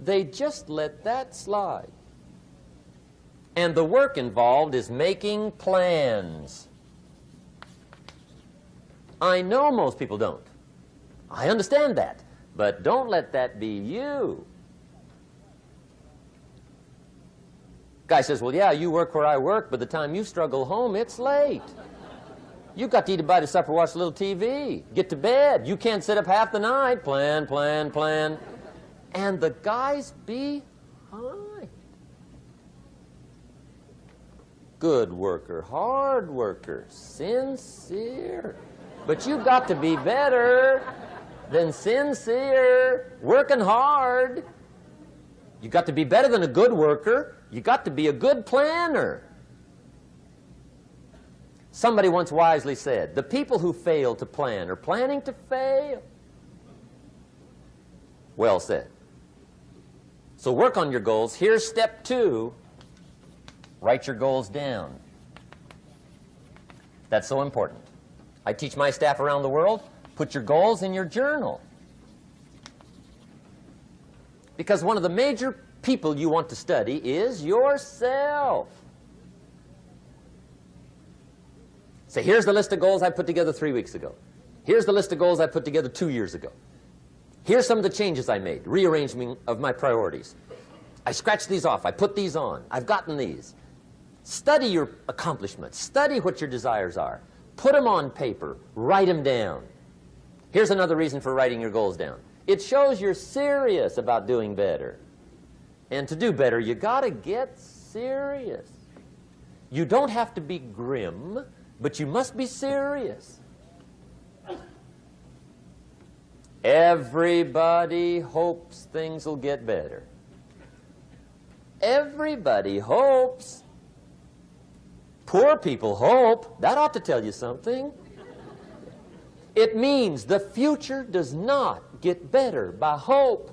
They just let that slide. And the work involved is making plans. I know most people don't. I understand that. But don't let that be you. Guy says, well, yeah, you work where I work, but the time you struggle home, it's late. You've got to eat a bite of supper, watch a little TV, get to bed. You can't sit up half the night. Plan, plan, plan. And the guy's behind. Good worker, hard worker, sincere. But you've got to be better than sincere, working hard. You've got to be better than a good worker. You've got to be a good planner. Somebody once wisely said, the people who fail to plan are planning to fail. Well said. So work on your goals. Here's step 2. Write your goals down. That's so important. I teach my staff around the world, put your goals in your journal. Because one of the major people you want to study is yourself. Say, here's the list of goals I put together 3 weeks ago. Here's the list of goals I put together 2 years ago. Here's some of the changes I made, rearrangement of my priorities. I scratched these off. I put these on. I've gotten these. Study your accomplishments. Study what your desires are. Put them on paper. Write them down. Here's another reason for writing your goals down. It shows you're serious about doing better. And to do better, you got to get serious. You don't have to be grim, but you must be serious. Everybody hopes things will get better. Everybody hopes. Poor people hope. That ought to tell you something. It means the future does not get better by hope.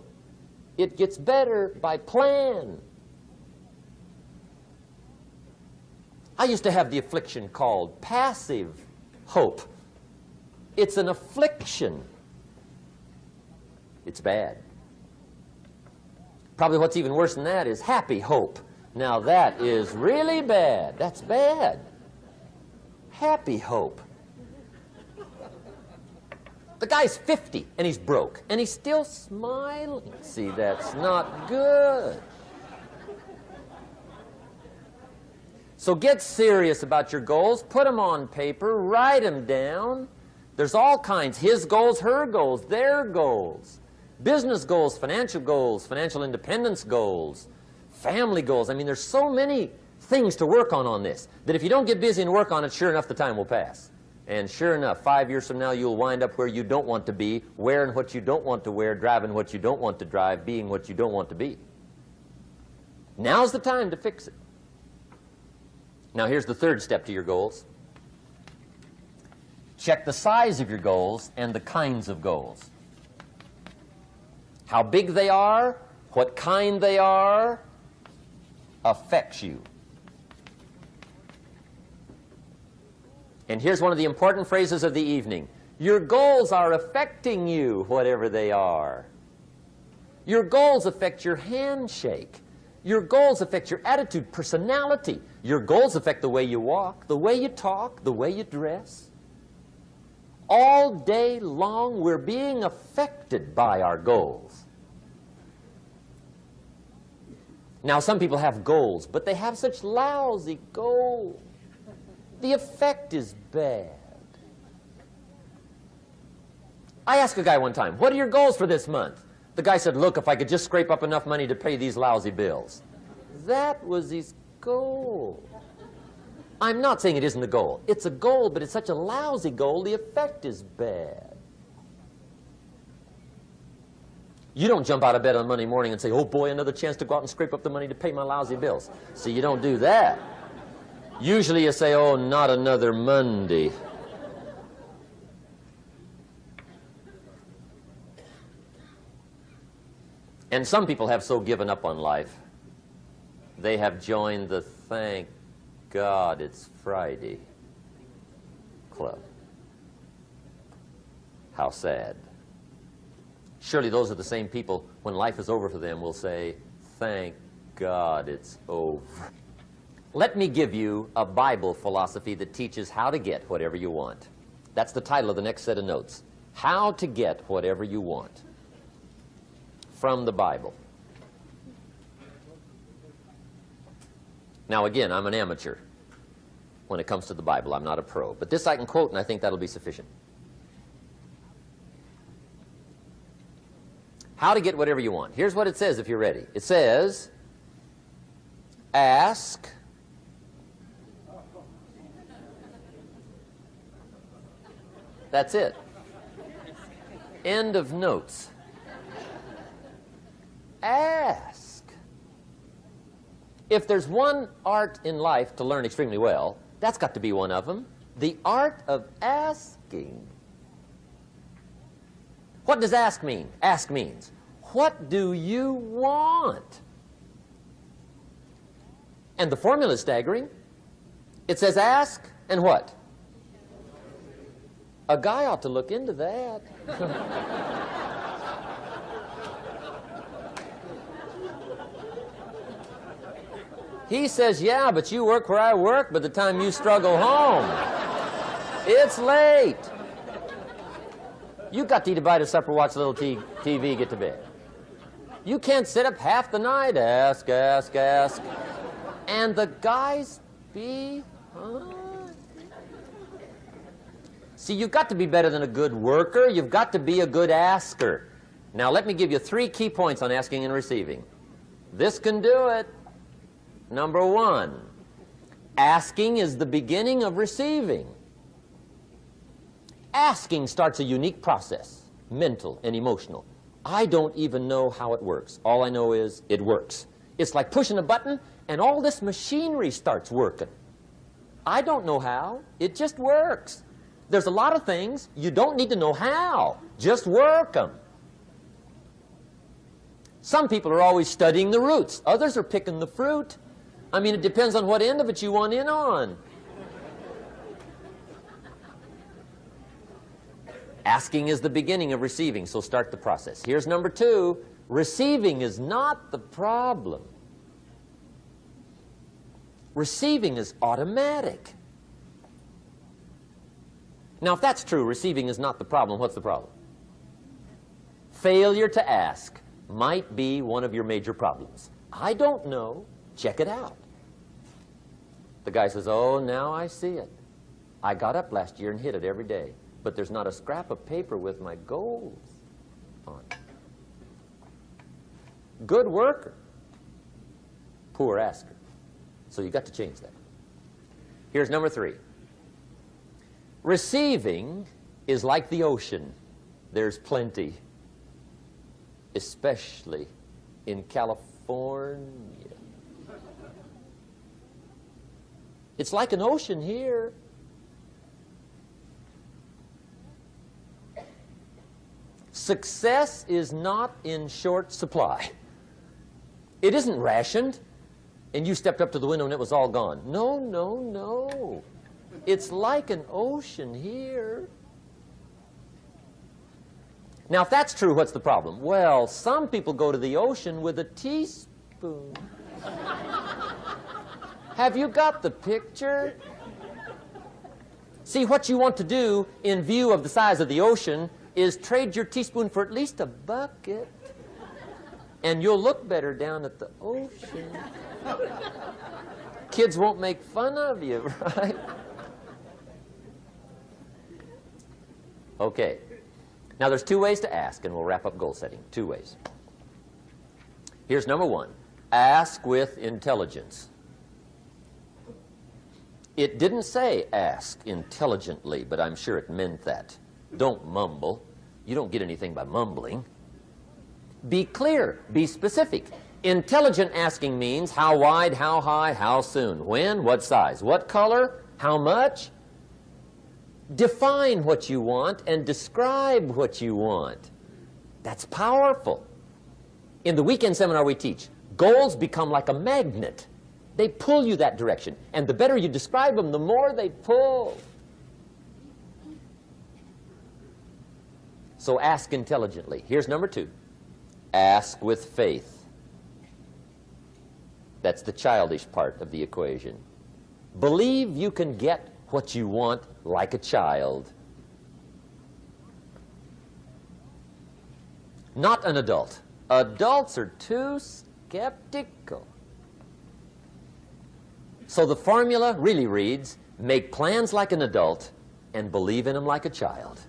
It gets better by plan. I used to have the affliction called passive hope. It's an affliction. It's bad. Probably what's even worse than that is happy hope. Now that is really bad. That's bad. Happy hope. The guy's 50 and he's broke and he's still smiling. See, that's not good. So get serious about your goals. Put them on paper. Write them down. There's all kinds. His goals, her goals, their goals. Business goals, financial independence goals, family goals. I mean, there's so many things to work on this that if you don't get busy and work on it, sure enough, the time will pass. And sure enough, 5 years from now, you'll wind up where you don't want to be, wearing what you don't want to wear, driving what you don't want to drive, being what you don't want to be. Now's the time to fix it. Now, here's the third step to your goals. Check the size of your goals and the kinds of goals. How big they are, what kind they are, affects you. And here's one of the important phrases of the evening. Your goals are affecting you, whatever they are. Your goals affect your handshake. Your goals affect your attitude, personality. Your goals affect the way you walk, the way you talk, the way you dress. All day long, we're being affected by our goals. Now, some people have goals, but they have such lousy goals. The effect is bad. I asked a guy one time, what are your goals for this month? The guy said, look, if I could just scrape up enough money to pay these lousy bills. That was his goal. I'm not saying it isn't a goal. It's a goal, but it's such a lousy goal, the effect is bad. You don't jump out of bed on Monday morning and say, oh boy, another chance to go out and scrape up the money to pay my lousy bills. See, you don't do that. Usually you say, oh, not another Monday. And some people have so given up on life, they have joined the thank God it's Friday club. How sad. Surely those are the same people, when life is over for them, will say, thank God it's over. Let me give you a Bible philosophy that teaches how to get whatever you want. That's the title of the next set of notes. How to get whatever you want. From the Bible. Now again, I'm an amateur when it comes to the Bible. I'm not a pro. But this I can quote, and I think that'll be sufficient. How to get whatever you want. Here's what it says if you're ready. It says, ask. That's it. End of notes. Ask. If there's one art in life to learn extremely well, that's got to be one of them. The art of asking. What does ask mean? Ask means, what do you want? And the formula is staggering. It says ask and what? A guy ought to look into that. He says, yeah, but you work where I work by the time you struggle home. It's late. You got to eat a bite of supper, watch a little TV, get to bed. You can't sit up half the night, ask. And the guys behind. See, you've got to be better than a good worker. You've got to be a good asker. Now, let me give you 3 key points on asking and receiving. This can do it. Number 1, asking is the beginning of receiving. Asking starts a unique process, mental and emotional. I don't even know how it works. All I know is it works. It's like pushing a button and all this machinery starts working. I don't know how. It just works. There's a lot of things you don't need to know how. Just work them. Some people are always studying the roots. Others are picking the fruit. I mean, it depends on what end of it you want in on. Asking is the beginning of receiving, so start the process. Here's number 2. Receiving is not the problem. Receiving is automatic. Now, if that's true, receiving is not the problem, what's the problem? Failure to ask might be one of your major problems. I don't know. Check it out. The guy says, oh, now I see it. I got up last year and hit it every day, but there's not a scrap of paper with my goals on it. Good worker, poor asker. So you got to change that. Here's number 3. Receiving is like the ocean. There's plenty, especially in California. It's like an ocean here. Success is not in short supply. It isn't rationed, and you stepped up to the window and it was all gone. No, no, no. It's like an ocean here. Now, if that's true, what's the problem? Well, some people go to the ocean with a teaspoon. Have you got the picture? See, what you want to do in view of the size of the ocean is trade your teaspoon for at least a bucket, and you'll look better down at the ocean. Kids won't make fun of you, right? Okay. Now, there's 2 ways to ask, and we'll wrap up goal setting. 2 ways. Here's number 1. Ask with intelligence. It didn't say ask intelligently, but I'm sure it meant that. Don't mumble. You don't get anything by mumbling. Be clear. Be specific. Intelligent asking means how wide, how high, how soon, when, what size, what color, how much. Define what you want and describe what you want. That's powerful. In the weekend seminar we teach, goals become like a magnet. They pull you that direction. And the better you describe them, the more they pull. So ask intelligently. Here's number 2. Ask with faith. That's the childish part of the equation. Believe you can get what you want like a child. Not an adult. Adults are too skeptical. So the formula really reads, make plans like an adult and believe in them like a child.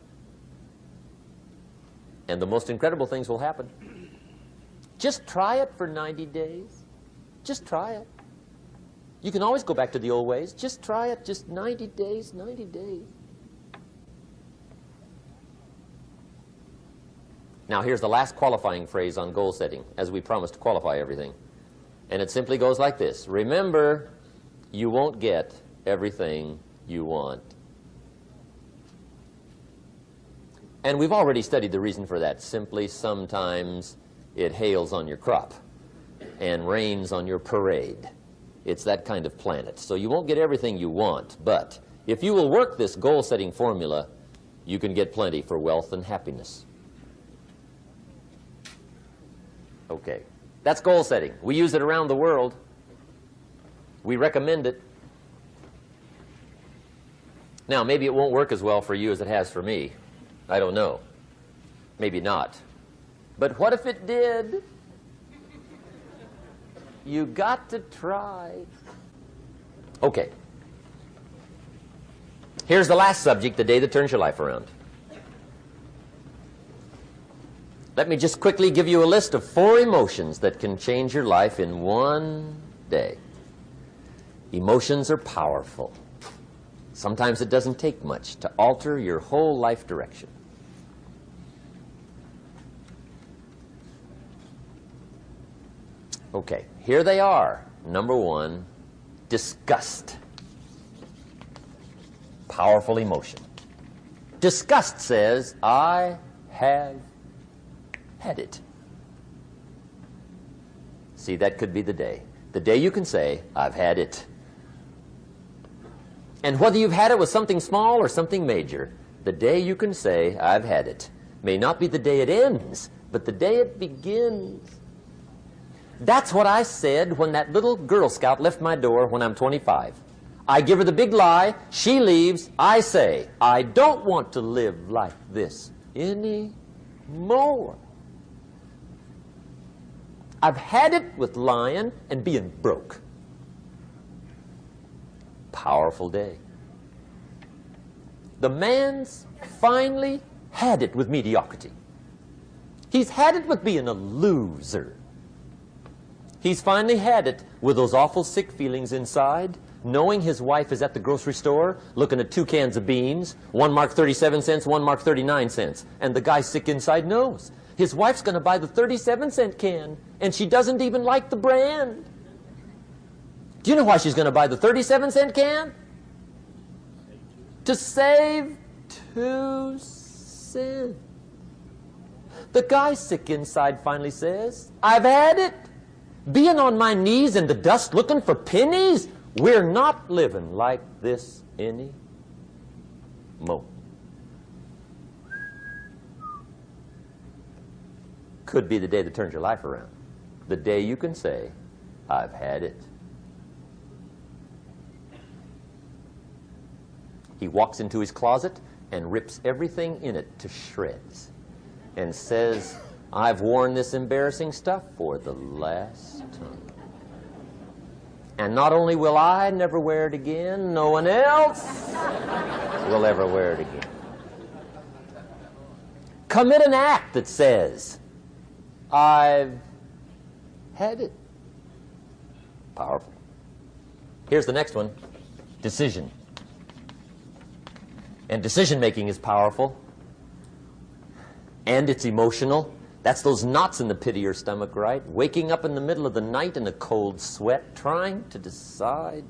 And the most incredible things will happen. Just try it for 90 days. Just try it. You can always go back to the old ways. Just try it, just 90 days, 90 days. Now, here's the last qualifying phrase on goal setting, as we promised to qualify everything. And it simply goes like this. Remember, you won't get everything you want. And we've already studied the reason for that. Simply, sometimes it hails on your crop and rains on your parade. It's that kind of planet. So you won't get everything you want, but if you will work this goal-setting formula, you can get plenty for wealth and happiness. Okay, that's goal setting. We use it around the world. We recommend it. Now, maybe it won't work as well for you as it has for me. I don't know. Maybe not. But what if it did? You got to try. Okay. Here's the last subject, the day that turns your life around. Let me just quickly give you a list of 4 emotions that can change your life in one day. Emotions are powerful. Sometimes it doesn't take much to alter your whole life direction. Okay, here they are. Number 1, disgust. Powerful emotion. Disgust says, I have had it. See, that could be the day. The day you can say, I've had it. And whether you've had it with something small or something major, the day you can say, I've had it, may not be the day it ends, but the day it begins. That's what I said when that little Girl Scout left my door when I'm 25. I give her the big lie, she leaves, I say, I don't want to live like this anymore. I've had it with lying and being broke. Powerful day. The man's finally had it with mediocrity. He's had it with being a loser. He's finally had it with those awful sick feelings inside, knowing his wife is at the grocery store looking at 2 cans of beans, one marked 37 cents, one marked 39 cents. And the guy sick inside knows his wife's going to buy the 37-cent can, and she doesn't even like the brand. Do you know why she's going to buy the 37-cent can? To save 2 cents. The guy sick inside finally says, I've had it. Being on my knees in the dust looking for pennies, we're not living like this anymore. Could be the day that turns your life around. The day you can say, I've had it. He walks into his closet and rips everything in it to shreds and says, I've worn this embarrassing stuff for the last time. And not only will I never wear it again, no one else will ever wear it again. Commit an act that says, I've had it. Powerful. Here's the next one, decision. And decision-making is powerful. And it's emotional. That's those knots in the pit of your stomach, right? Waking up in the middle of the night in a cold sweat, trying to decide.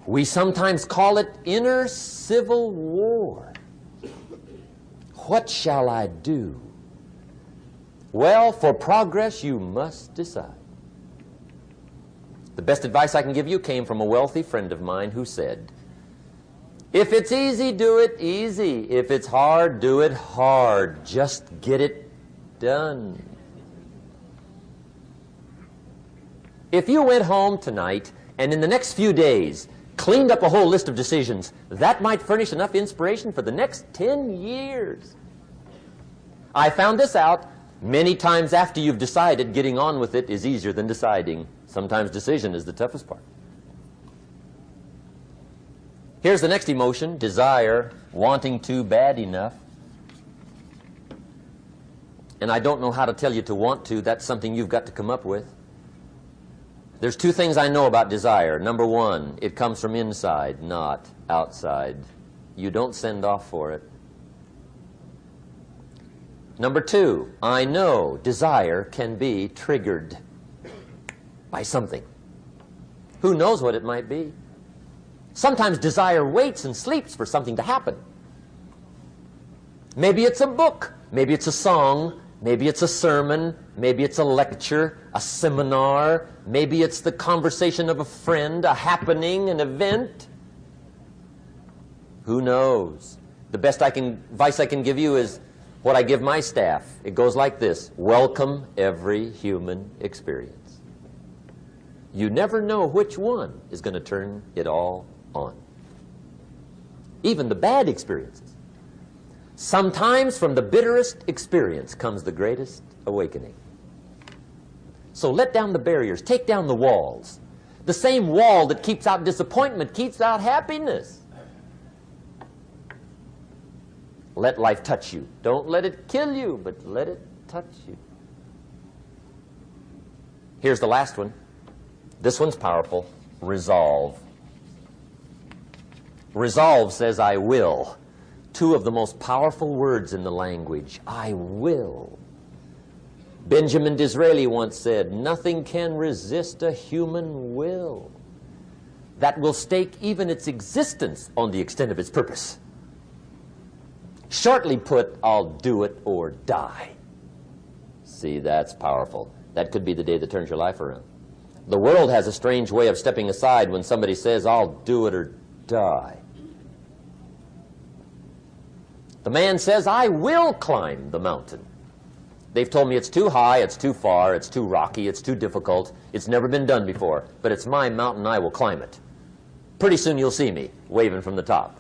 We sometimes call it inner civil war. What shall I do? Well, for progress, you must decide. The best advice I can give you came from a wealthy friend of mine who said, if it's easy, do it easy. If it's hard, do it hard. Just get it done. If you went home tonight and in the next few days cleaned up a whole list of decisions, that might furnish enough inspiration for the next 10 years. I found this out many times after you've decided. Getting on with it is easier than deciding. Sometimes decision is the toughest part. Here's the next emotion, desire, wanting to bad enough. And I don't know how to tell you to want to. That's something you've got to come up with. There's 2 things I know about desire. Number 1, it comes from inside, not outside. You don't send off for it. Number 2, I know desire can be triggered by something. Who knows what it might be? Sometimes desire waits and sleeps for something to happen. Maybe it's a book, maybe it's a song, maybe it's a sermon, maybe it's a lecture, a seminar, maybe it's the conversation of a friend, a happening, an event. Who knows? The best advice I can give you is what I give my staff. It goes like this: welcome every human experience. You never know which one is going to turn it all on. even the bad experiences. Sometimes from the bitterest experience comes the greatest awakening. So let down the barriers, take down the walls. The same wall that keeps out disappointment keeps out happiness. Let life touch you. Don't let it kill you, but let it touch you. Here's the last one. This one's powerful. Resolve. Resolve says, I will. Two of the most powerful words in the language. I will. Benjamin Disraeli once said, nothing can resist a human will that will stake even its existence on the extent of its purpose. Shortly put, I'll do it or die. See, that's powerful. That could be the day that turns your life around. The world has a strange way of stepping aside when somebody says, I'll do it or die. The man says, I will climb the mountain. They've told me it's too high, it's too far, it's too rocky, it's too difficult, it's never been done before, but it's my mountain, I will climb it. Pretty soon you'll see me waving from the top.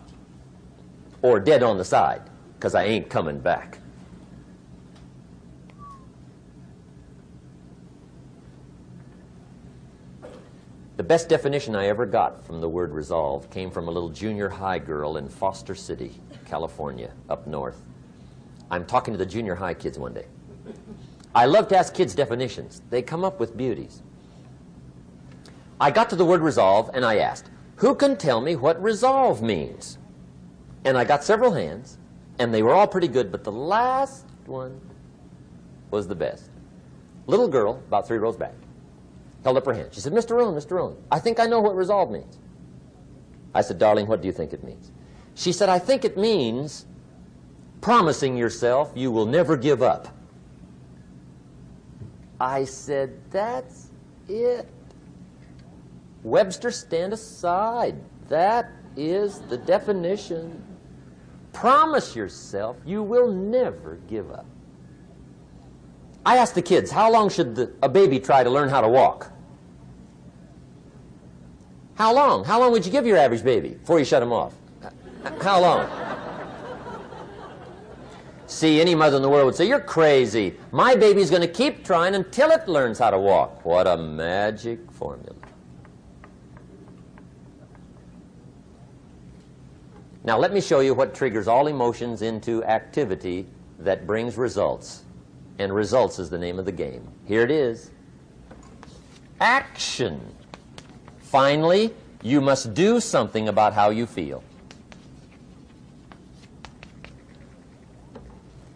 Or dead on the side, because I ain't coming back. The best definition I ever got from the word resolve came from a little junior high girl in Foster City, California, up north. I'm talking to the junior high kids one day. I love to ask kids definitions. They come up with beauties. I got to the word resolve and I asked, who can tell me what resolve means? And I got several hands, and they were all pretty good, but the last one was the best. Little girl, about 3 rows back, held up her hand. She said, Mr. Rohn, I think I know what resolve means. I said, darling, what do you think it means? She said, I think it means promising yourself you will never give up. I said, that's it. Webster, stand aside. That is the definition. Promise yourself you will never give up. I asked the kids, how long should a baby try to learn how to walk? How long? How long would you give your average baby before you shut him off? How long? See, any mother in the world would say, you're crazy. My baby's going to keep trying until it learns how to walk. What a magic formula. Now let me show you what triggers all emotions into activity that brings results. And results is the name of the game. Here it is. Action. Finally, you must do something about how you feel.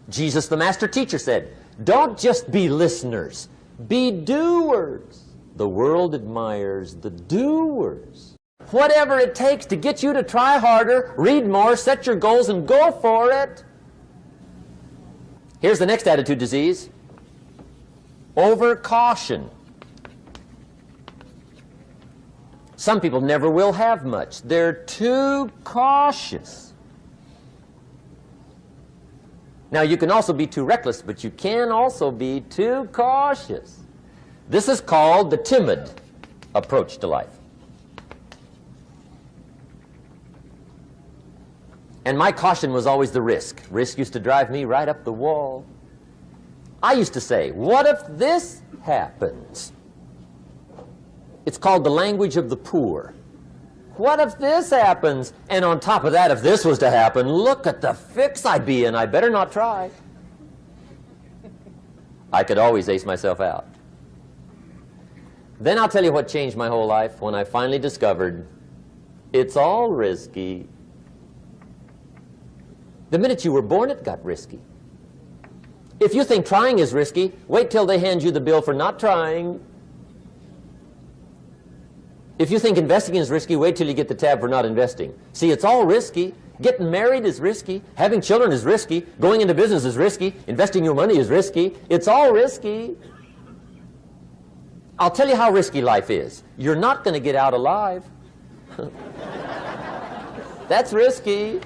Jesus, the master teacher, said, don't just be listeners, be doers. The world admires the doers. Whatever it takes to get you to try harder, read more, set your goals, and go for it. Here's the next attitude disease. Overcaution. Some people never will have much. They're too cautious. Now, you can also be too reckless, but you can also be too cautious. This is called the timid approach to life. And my caution was always the risk. Risk used to drive me right up the wall. I used to say, what if this happens? It's called the language of the poor. What if this happens? And on top of that, if this was to happen, look at the fix I'd be in. I better not try. I could always ace myself out. Then I'll tell you what changed my whole life when I finally discovered it's all risky. The minute you were born, it got risky. If you think trying is risky, wait till they hand you the bill for not trying. If you think investing is risky, wait till you get the tab for not investing. See, it's all risky. Getting married is risky. Having children is risky. Going into business is risky. Investing your money is risky. It's all risky. I'll tell you how risky life is. You're not going to get out alive. That's risky.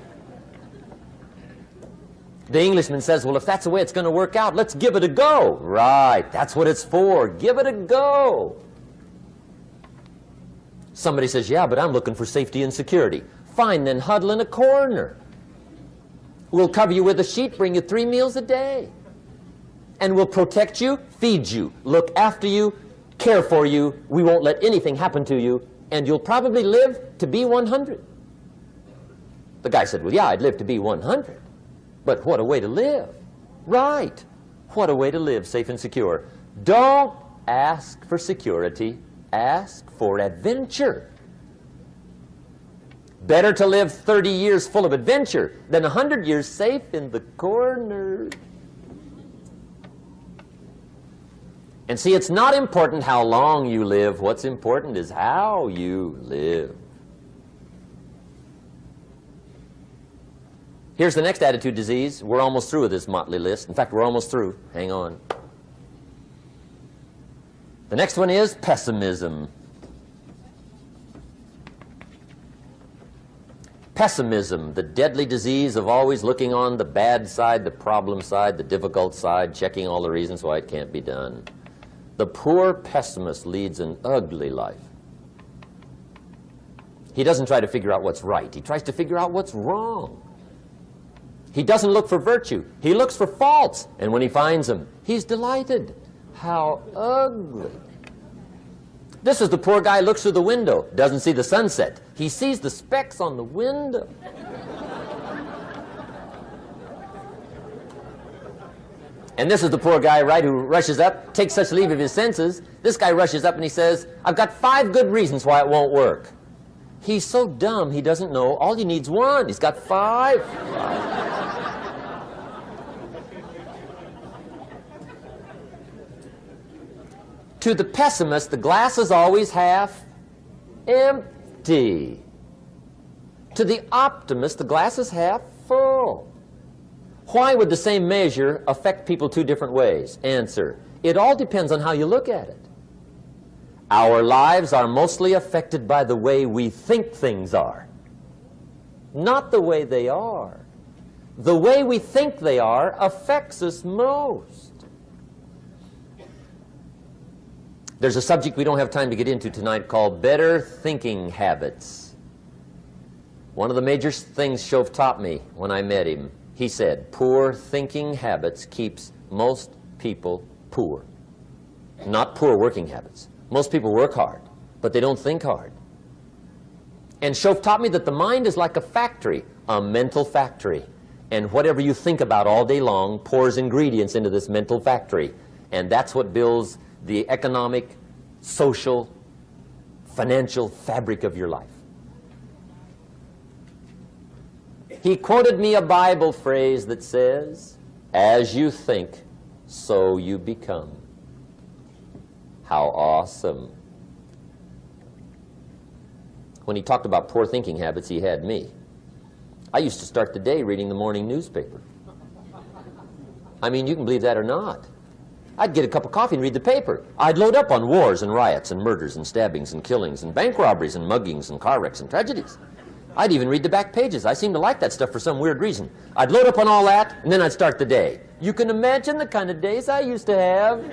The Englishman says, well, if that's the way it's going to work out, let's give it a go. Right, that's what it's for. Give it a go. Somebody says, yeah, but I'm looking for safety and security. Fine, then huddle in a corner. We'll cover you with a sheet, bring you 3 meals a day. And we'll protect you, feed you, look after you, care for you. We won't let anything happen to you, and you'll probably live to be 100. The guy said, well, yeah, I'd live to be 100. But what a way to live. Right. What a way to live, safe and secure. Don't ask for security. Ask for adventure. Better to live 30 years full of adventure than 100 years safe in the corner. And see, it's not important how long you live. What's important is how you live. Here's the next attitude disease. We're almost through with this motley list. In fact, we're almost through. Hang on. The next one is pessimism. Pessimism, the deadly disease of always looking on the bad side, the problem side, the difficult side, checking all the reasons why it can't be done. The poor pessimist leads an ugly life. He doesn't try to figure out what's right. He tries to figure out what's wrong. He doesn't look for virtue. He looks for faults. And when he finds them, he's delighted. How ugly. This is the poor guy who looks through the window, doesn't see the sunset. He sees the specks on the window. And this is the poor guy, right, who rushes up, takes such leave of his senses. This guy rushes up and he says, I've got 5 good reasons why it won't work. He's so dumb he doesn't know all he needs 1. He's got 5. To the pessimist, the glass is always half empty. To the optimist, the glass is half full. Why would the same measure affect people 2 different ways? Answer, it all depends on how you look at it. Our lives are mostly affected by the way we think things are, not the way they are. The way we think they are affects us most. There's a subject we don't have time to get into tonight called better thinking habits. One of the major things Shove taught me when I met him, he said, poor thinking habits keeps most people poor. Not poor working habits. Most people work hard, but they don't think hard. And Shove taught me that the mind is like a factory, a mental factory. And whatever you think about all day long pours ingredients into this mental factory. And that's what builds the economic, social, financial fabric of your life. He quoted me a Bible phrase that says, as you think, so you become. How awesome. When he talked about poor thinking habits, he had me. I used to start the day reading the morning newspaper. I mean, you can believe that or not. I'd get a cup of coffee and read the paper. I'd load up on wars and riots and murders and stabbings and killings and bank robberies and muggings and car wrecks and tragedies. I'd even read the back pages. I seem to like that stuff for some weird reason. I'd load up on all that, and then I'd start the day. You can imagine the kind of days I used to have.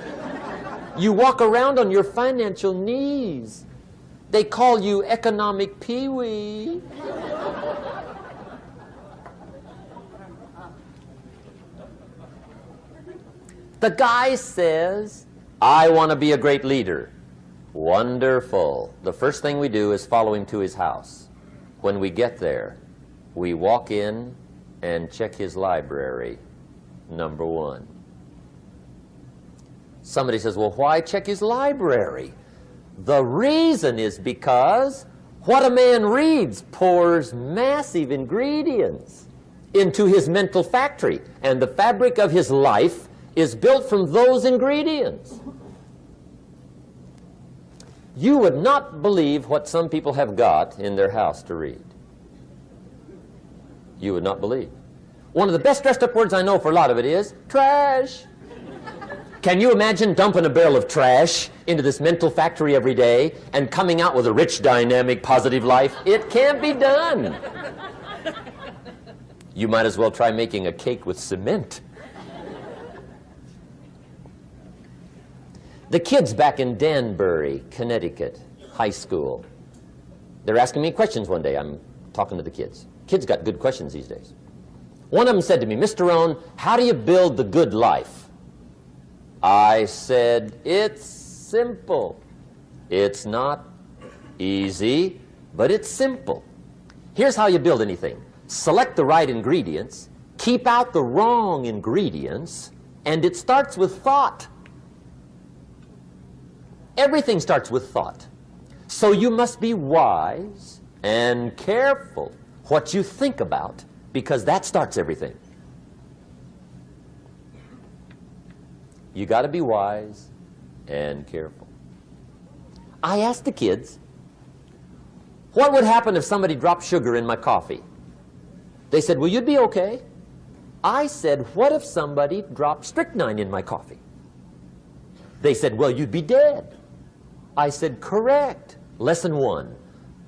You walk around on your financial knees. They call you economic peewee. The guy says, I want to be a great leader. Wonderful. The first thing we do is follow him to his house. When we get there, we walk in and check his library, number 1. Somebody says, well, why check his library? The reason is because what a man reads pours massive ingredients into his mental factory, and the fabric of his life is built from those ingredients. You would not believe what some people have got in their house to read. You would not believe. One of the best dressed up words I know for a lot of it is trash. Can you imagine dumping a barrel of trash into this mental factory every day and coming out with a rich, dynamic, positive life? It can't be done. You might as well try making a cake with cement. The kids back in Danbury, Connecticut, high school, they're asking me questions one day. I'm talking to the kids. Kids got good questions these days. One of them said to me, "Mr. Rohn, how do you build the good life?" I said, "It's simple. It's not easy, but it's simple. Here's how you build anything. Select the right ingredients, keep out the wrong ingredients, and it starts with thought." Everything starts with thought. So you must be wise and careful what you think about, because that starts everything. You got to be wise and careful. I asked the kids, what would happen if somebody dropped sugar in my coffee? They said, "Well, you'd be okay." I said, "What if somebody dropped strychnine in my coffee?" They said, "Well, you'd be dead." I said, "Correct. Lesson 1.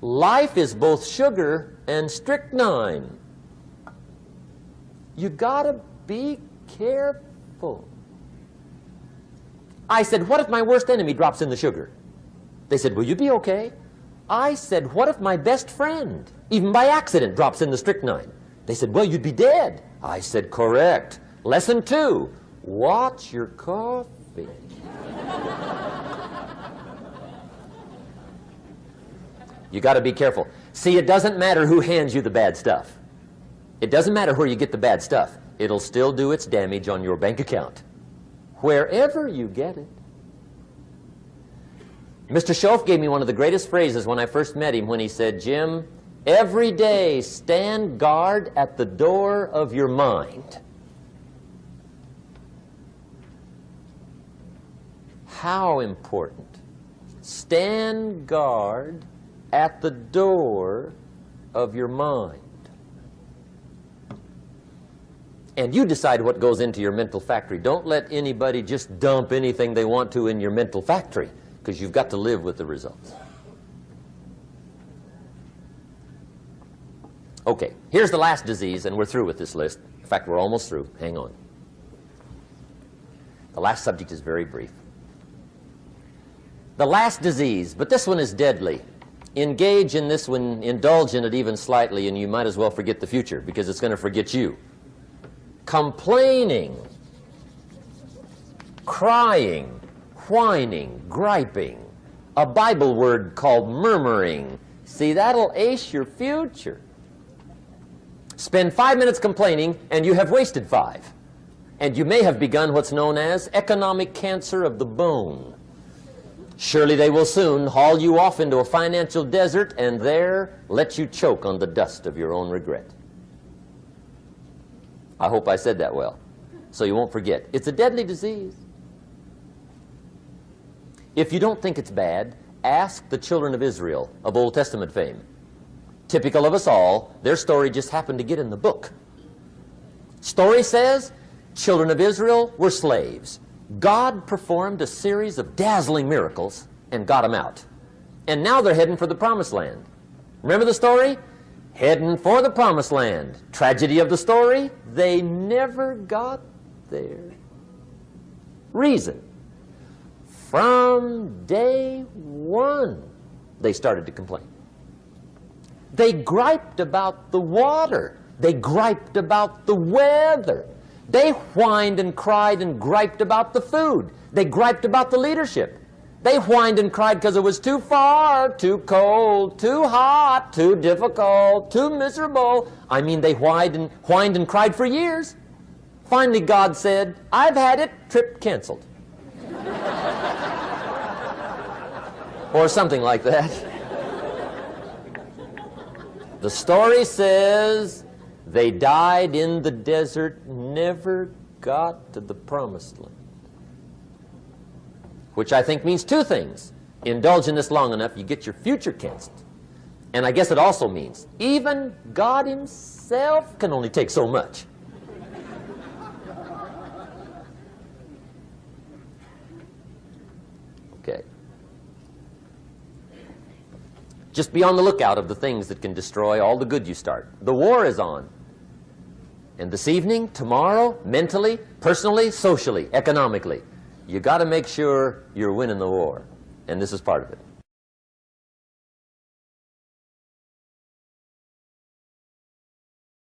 Life is both sugar and strychnine. You gotta be careful." I said, "What if my worst enemy drops in the sugar?" They said, "Well, you'd be okay." I said, "What if my best friend, even by accident, drops in the strychnine?" They said, "Well, you'd be dead." I said, "Correct. Lesson 2. Watch your coffee." You got to be careful. See, it doesn't matter who hands you the bad stuff. It doesn't matter where you get the bad stuff. It'll still do its damage on your bank account, wherever you get it. Mr. Schoaf gave me one of the greatest phrases when I first met him, when he said, "Jim, every day stand guard at the door of your mind." How important. Stand guard at the door of your mind. And you decide what goes into your mental factory. Don't let anybody just dump anything they want to in your mental factory, because you've got to live with the results. Okay, here's the last disease, and we're through with this list. In fact, we're almost through. Hang on. The last subject is very brief. The last disease, but this one is deadly. Engage in this one, indulge in it even slightly, and you might as well forget the future, because it's going to forget you. Complaining, crying, whining, griping. A Bible word called murmuring. See, that'll ace your future. Spend 5 minutes complaining, and you have wasted 5. And you may have begun what's known as economic cancer of the bone. Surely they will soon haul you off into a financial desert and there let you choke on the dust of your own regret. I hope I said that well, so you won't forget. It's a deadly disease. If you don't think it's bad, ask the children of Israel of Old Testament fame. Typical of us all, their story just happened to get in the book. Story says, children of Israel were slaves. God performed a series of dazzling miracles and got them out. And now they're heading for the promised land. Remember the story? Heading for the promised land. Tragedy of the story, they never got there. Reason. From day one, they started to complain. They griped about the water. They griped about the weather. They whined and cried and griped about the food. They griped about the leadership. They whined and cried because it was too far, too cold, too hot, too difficult, too miserable. I mean, they whined and cried for years. Finally, God said, "I've had it, trip canceled." Or something like that. The story says they died in the desert, never got to the promised land. Which I think means two things. Indulge in this long enough, you get your future canceled. And I guess it also means even God himself can only take so much. Okay. Just be on the lookout of the things that can destroy all the good you start. The war is on. And this evening, tomorrow, mentally, personally, socially, economically, you got to make sure you're winning the war. And this is part of it.